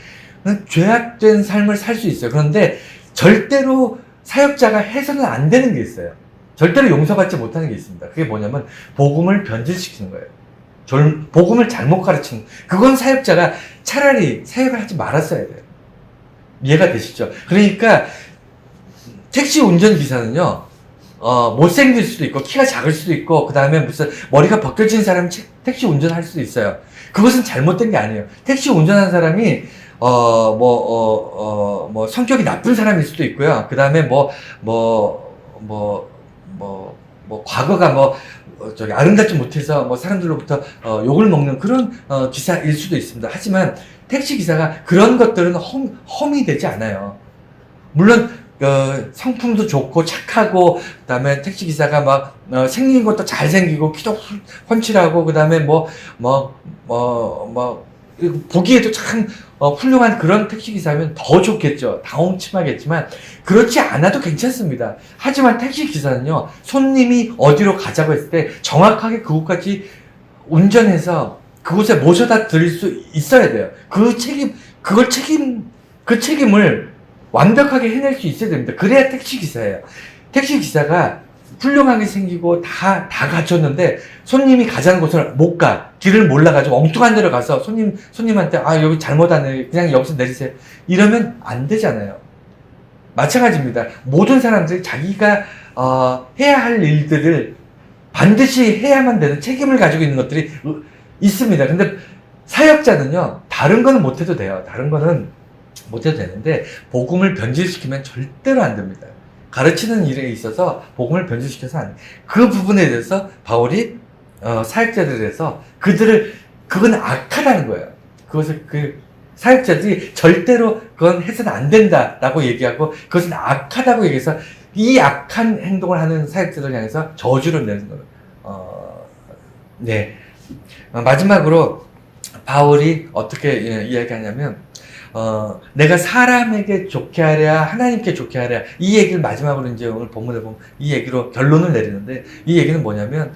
죄악된 삶을 살 수 있어요. 그런데 절대로 사역자가 해서는 안 되는 게 있어요. 절대로 용서받지 못하는 게 있습니다. 그게 뭐냐면 복음을 변질시키는 거예요. 복음을 잘못 가르치는, 그건 사역자가 차라리 사역을 하지 말았어야 돼요. 이해가 되시죠? 그러니까 택시 운전기사는요, 못생길 수도 있고 키가 작을 수도 있고 그 다음에 무슨 머리가 벗겨진 사람이 택시 운전할 수도 있어요. 그것은 잘못된 게 아니에요. 택시 운전하는 사람이 성격이 나쁜 사람일 수도 있고요. 그 다음에 과거가 아름답지 못해서 사람들로부터 욕을 먹는 그런 기사일 수도 있습니다. 하지만 택시 기사가 그런 것들은 험이 되지 않아요. 물론 성품도 좋고 착하고, 그다음에 택시 기사가 생긴 것도 잘생기고 키도 훤칠하고, 그다음에 보기에도 참 훌륭한 그런 택시 기사면 더 좋겠죠. 당홍침하겠지만 그렇지 않아도 괜찮습니다. 하지만 택시 기사는요, 손님이 어디로 가자고 했을 때 정확하게 그곳까지 운전해서 그곳에 모셔다 드릴 수 있어야 돼요. 그 책임을 완벽하게 해낼 수 있어야 됩니다. 그래야 택시 기사예요. 택시 기사가 훌륭하게 생기고 다 갖췄는데 손님이 가자는 곳을 못 가, 길을 몰라가지고 엉뚱한 데로 가서 손님한테 여기 잘못 왔네, 그냥 여기서 내리세요, 이러면 안 되잖아요. 마찬가지입니다. 모든 사람들이 자기가 해야 할 일들을 반드시 해야만 되는 책임을 가지고 있는 것들이 있습니다. 근데 사역자는요, 다른 거는 못해도 돼요. 다른 거는 못해도 되는데 복음을 변질시키면 절대로 안 됩니다. 가르치는 일에 있어서 복음을 변질시켜서 안 돼요. 그 부분에 대해서 바울이 사역자들에서 그건 악하다는 거예요. 사역자들이 절대로 그건 해서는 안 된다라고 얘기하고, 그것은 악하다고 얘기해서 이 악한 행동을 하는 사역자들 향해서 저주를 내는 거예요. 네. 마지막으로 바울이 어떻게 이야기하냐면 내가 사람에게 좋게 하랴 하나님께 좋게 하랴, 이 얘기를 마지막으로 이제 오늘 본문에 보면 이 얘기로 결론을 내리는데, 이 얘기는 뭐냐면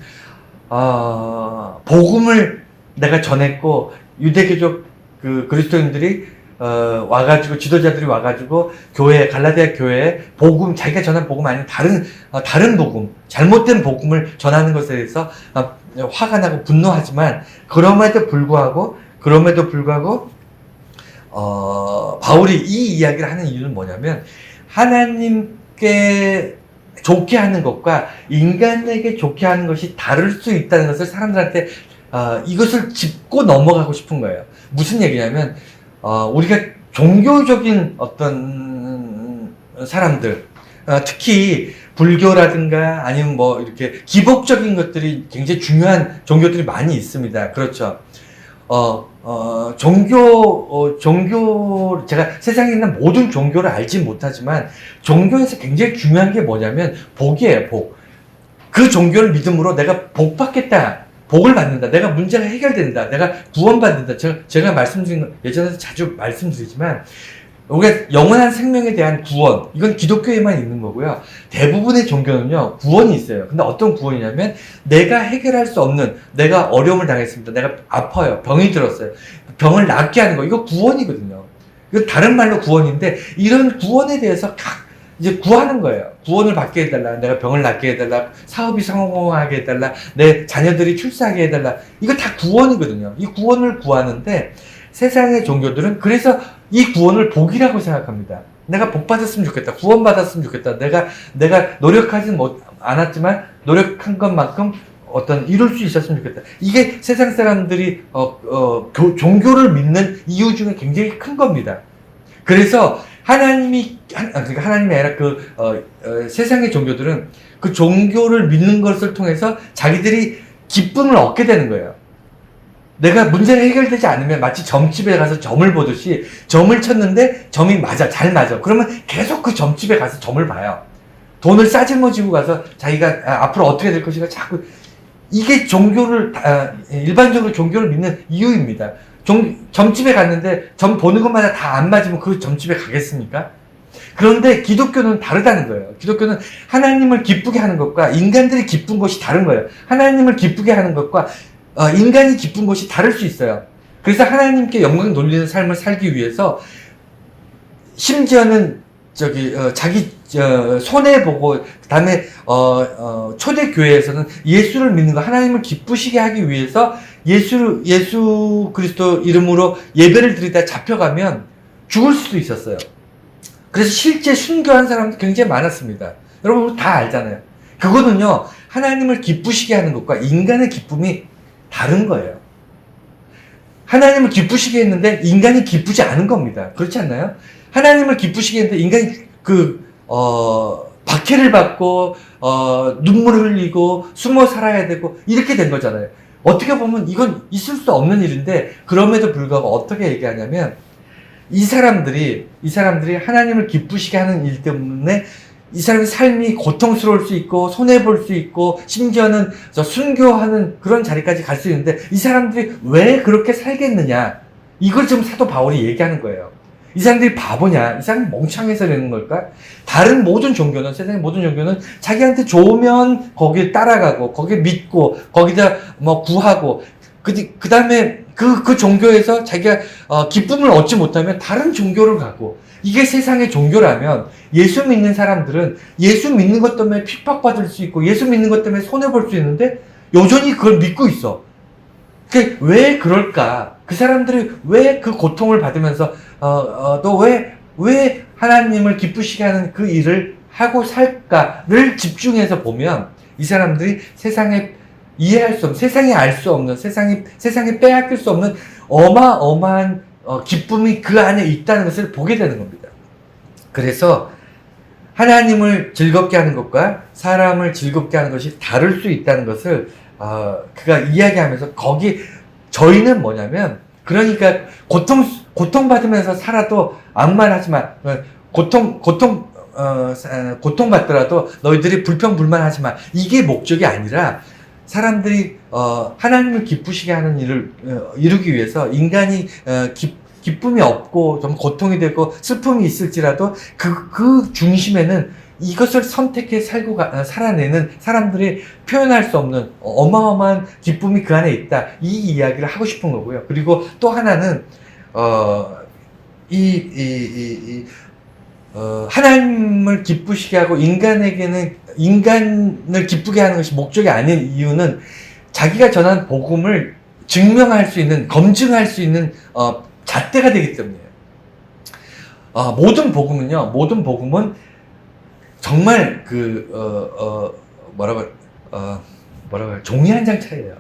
복음을 내가 전했고 유대교적 그 그리스도인들이 와가지고 지도자들이 와가지고 교회 갈라디아 교회에 복음, 자기가 전한 복음 아닌 다른 복음, 잘못된 복음을 전하는 것에 대해서 화가 나고 분노하지만 그럼에도 불구하고 바울이 이 이야기를 하는 이유는 뭐냐면, 하나님께 좋게 하는 것과 인간에게 좋게 하는 것이 다를 수 있다는 것을 사람들한테 이것을 짚고 넘어가고 싶은 거예요. 무슨 얘기냐면 우리가 종교적인 어떤 사람들, 특히 불교라든가 아니면 뭐 이렇게 기복적인 것들이 굉장히 중요한 종교들이 많이 있습니다. 그렇죠. 종교, 제가 세상에 있는 모든 종교를 알지 못하지만, 종교에서 굉장히 중요한 게 뭐냐면, 복이에요, 복. 그 종교를 믿음으로 내가 복 받겠다. 복을 받는다. 내가 문제가 해결된다. 내가 구원받는다. 제가 예전에 자주 말씀드리지만, 우리가 영원한 생명에 대한 구원, 이건 기독교에만 있는 거고요. 대부분의 종교는요, 구원이 있어요. 근데 어떤 구원이냐면, 내가 해결할 수 없는, 내가 어려움을 당했습니다. 내가 아파요. 병이 들었어요. 병을 낫게 하는 거. 이거 구원이거든요. 이거 다른 말로 구원인데, 이런 구원에 대해서 이제 구하는 거예요. 구원을 받게 해달라. 내가 병을 낫게 해달라. 사업이 성공하게 해달라. 내 자녀들이 출세하게 해달라. 이거 다 구원이거든요. 이 구원을 구하는데, 세상의 종교들은 그래서 이 구원을 복이라고 생각합니다. 내가 복 받았으면 좋겠다. 구원 받았으면 좋겠다. 내가 노력하진 않았지만 노력한 것만큼 이룰 수 있었으면 좋겠다. 이게 세상 사람들이 종교를 믿는 이유 중에 굉장히 큰 겁니다. 그래서 그러니까 하나님이 아니라 세상의 종교들은 그 종교를 믿는 것을 통해서 자기들이 기쁨을 얻게 되는 거예요. 내가 문제가 해결되지 않으면 마치 점집에 가서 점을 보듯이, 점을 쳤는데 점이 잘 맞아. 그러면 계속 그 점집에 가서 점을 봐요. 돈을 싸질머지고 가서 자기가 앞으로 어떻게 될 것인가 자꾸. 이게 일반적으로 종교를 믿는 이유입니다. 점집에 갔는데 점 보는 것마다 다 안 맞으면 그 점집에 가겠습니까? 그런데 기독교는 다르다는 거예요. 기독교는 하나님을 기쁘게 하는 것과 인간들이 기쁜 것이 다른 거예요. 하나님을 기쁘게 하는 것과 인간이 기쁜 것이 다를 수 있어요. 그래서 하나님께 영광 돌리는 삶을 살기 위해서, 심지어는 자기 손해보고, 그 다음에 초대교회에서는 예수를 믿는 거, 하나님을 기쁘시게 하기 위해서 예수 그리스도 이름으로 예배를 드리다 잡혀가면 죽을 수도 있었어요. 그래서 실제 순교한 사람도 굉장히 많았습니다. 여러분 다 알잖아요. 그거는요, 하나님을 기쁘시게 하는 것과 인간의 기쁨이 다른 거예요. 하나님을 기쁘시게 했는데 인간이 기쁘지 않은 겁니다. 그렇지 않나요? 하나님을 기쁘시게 했는데 인간이 박해를 받고 눈물을 흘리고 숨어 살아야 되고 이렇게 된 거잖아요. 어떻게 보면 이건 있을 수 없는 일인데, 그럼에도 불구하고 어떻게 얘기하냐면, 이 사람들이 하나님을 기쁘시게 하는 일 때문에 이 사람의 삶이 고통스러울 수 있고 손해볼 수 있고 심지어는 순교하는 그런 자리까지 갈 수 있는데, 이 사람들이 왜 그렇게 살겠느냐, 이걸 지금 사도 바울이 얘기하는 거예요. 이 사람들이 바보냐? 이 사람이 멍청해서 그러는 걸까? 다른 모든 종교는, 세상의 모든 종교는 자기한테 좋으면 거기에 따라가고 거기에 믿고 거기다 구하고, 그 다음에 그 종교에서 자기가 기쁨을 얻지 못하면 다른 종교를 가고. 이게 세상의 종교라면, 예수 믿는 사람들은 예수 믿는 것 때문에 핍박받을 수 있고 예수 믿는 것 때문에 손해볼 수 있는데 여전히 그걸 믿고 있어. 왜 그럴까? 그 사람들이 왜 그 고통을 받으면서 또 왜 하나님을 기쁘시게 하는 그 일을 하고 살까를 집중해서 보면, 이 사람들이 세상에 이해할 수 없는, 세상에 알 수 없는, 세상에 빼앗길 수 없는 어마어마한 기쁨이 그 안에 있다는 것을 보게 되는 겁니다. 그래서 하나님을 즐겁게 하는 것과 사람을 즐겁게 하는 것이 다를 수 있다는 것을 그가 이야기하면서, 저희는 뭐냐면, 그러니까 고통받으면서 살아도 아무 말 하지 마. 고통받더라도 너희들이 불평불만하지 마. 이게 목적이 아니라, 사람들이 하나님을 기쁘시게 하는 일을 이루기 위해서 인간이 기쁨이 없고 좀 고통이 되고 슬픔이 있을지라도 그 중심에는 이것을 선택해 살아내는 사람들이 표현할 수 없는 어마어마한 기쁨이 그 안에 있다. 이 이야기를 하고 싶은 거고요. 그리고 또 하나는 하나님을 기쁘시게 하고 인간을 기쁘게 하는 것이 목적이 아닌 이유는 자기가 전한 복음을 증명할 수 있는, 검증할 수 있는 잣대가 되기 때문이에요. 모든 복음은 정말 종이 한 장 차이예요.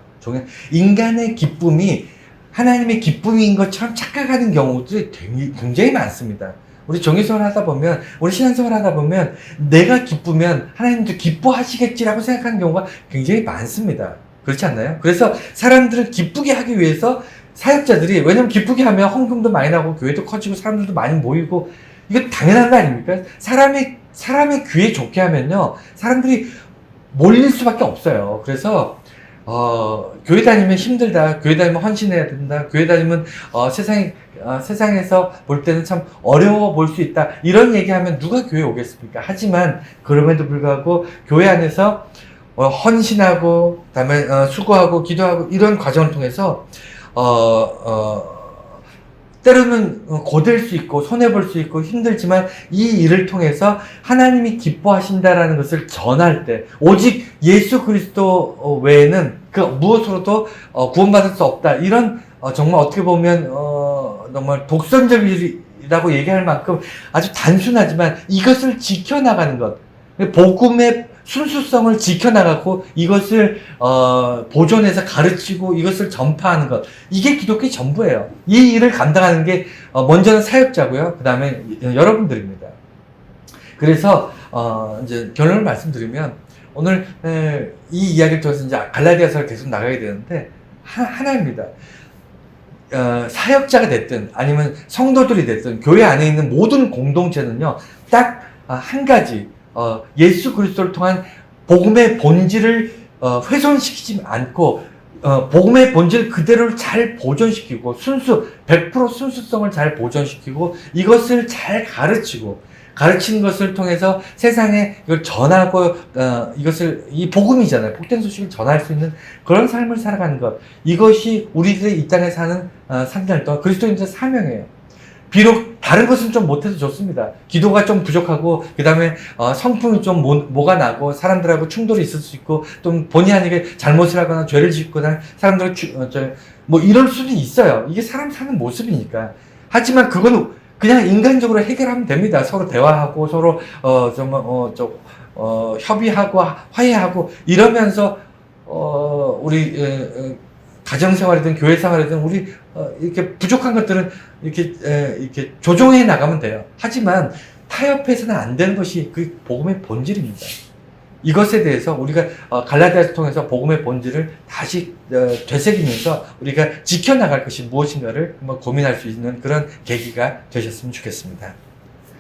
인간의 기쁨이 하나님의 기쁨인 것처럼 착각하는 경우들이 굉장히 많습니다. 우리 종교생활 하다 보면, 우리 신앙생활 하다 보면, 내가 기쁘면 하나님도 기뻐하시겠지라고 생각하는 경우가 굉장히 많습니다. 그렇지 않나요? 그래서 사람들을 기쁘게 하기 위해서 사역자들이, 왜냐면 기쁘게 하면 헌금도 많이 나고 교회도 커지고 사람들도 많이 모이고, 이거 당연한 거 아닙니까? 사람의 귀에 좋게 하면요, 사람들이 몰릴 수밖에 없어요. 그래서 교회 다니면 힘들다, 교회 다니면 헌신해야 된다, 교회 다니면 세상에서 볼 때는 참 어려워 볼 수 있다, 이런 얘기하면 누가 교회 오겠습니까? 하지만 그럼에도 불구하고 교회 안에서 헌신하고 그다음에 수고하고 기도하고 이런 과정을 통해서 때로는 고될 수 있고 손해볼 수 있고 힘들지만 이 일을 통해서 하나님이 기뻐하신다라는 것을 전할 때, 오직 예수 그리스도 외에는 그 무엇으로도 구원받을 수 없다, 이런 정말 어떻게 보면 정말 독선적이라고 얘기할 만큼 아주 단순하지만 이것을 지켜나가는 것, 복음의 순수성을 지켜나가고 이것을 보존해서 가르치고 이것을 전파하는 것, 이게 기독교의 전부예요. 이 일을 감당하는 게 먼저는 사역자고요, 그 다음에 여러분들입니다. 그래서 이제 결론을 말씀드리면, 오늘 이 이야기를 통해서 이제 갈라디아서를 계속 나가게 되는데 하나입니다. 사역자가 됐든 아니면 성도들이 됐든 교회 안에 있는 모든 공동체는요, 딱 한 가지, 예수 그리스도를 통한 복음의 본질을 훼손시키지 않고 복음의 본질 그대로를 잘 보존시키고 100% 순수성을 잘 보존시키고 이것을 잘 가르치는 것을 통해서 세상에 이걸 전하고 이 복음이잖아요. 복된 소식을 전할 수 있는 그런 삶을 살아가는 것, 이것이 우리들이 이 땅에 사는 삶들 동안 그리스도인들의 사명이에요. 비록 다른 것은 좀 못해도 좋습니다. 기도가 좀 부족하고 그 다음에 성품이 좀 뭐가 나고 사람들하고 충돌이 있을 수 있고 또 본의 아니게 잘못을 하거나 죄를 짓거나 사람들을 뭐 이럴 수도 있어요. 이게 사람 사는 모습이니까. 하지만 그건 그냥 인간적으로 해결하면 됩니다. 서로 대화하고 서로 협의하고 화해하고 이러면서 우리 가정생활이든 교회생활이든 우리 이렇게 부족한 것들은 이렇게 조정해 나가면 돼요. 하지만 타협해서는 안 되는 것이 그 복음의 본질입니다. 이것에 대해서 우리가 갈라디아서 통해서 복음의 본질을 다시 되새기면서 우리가 지켜나갈 것이 무엇인가를 한번 고민할 수 있는 그런 계기가 되셨으면 좋겠습니다.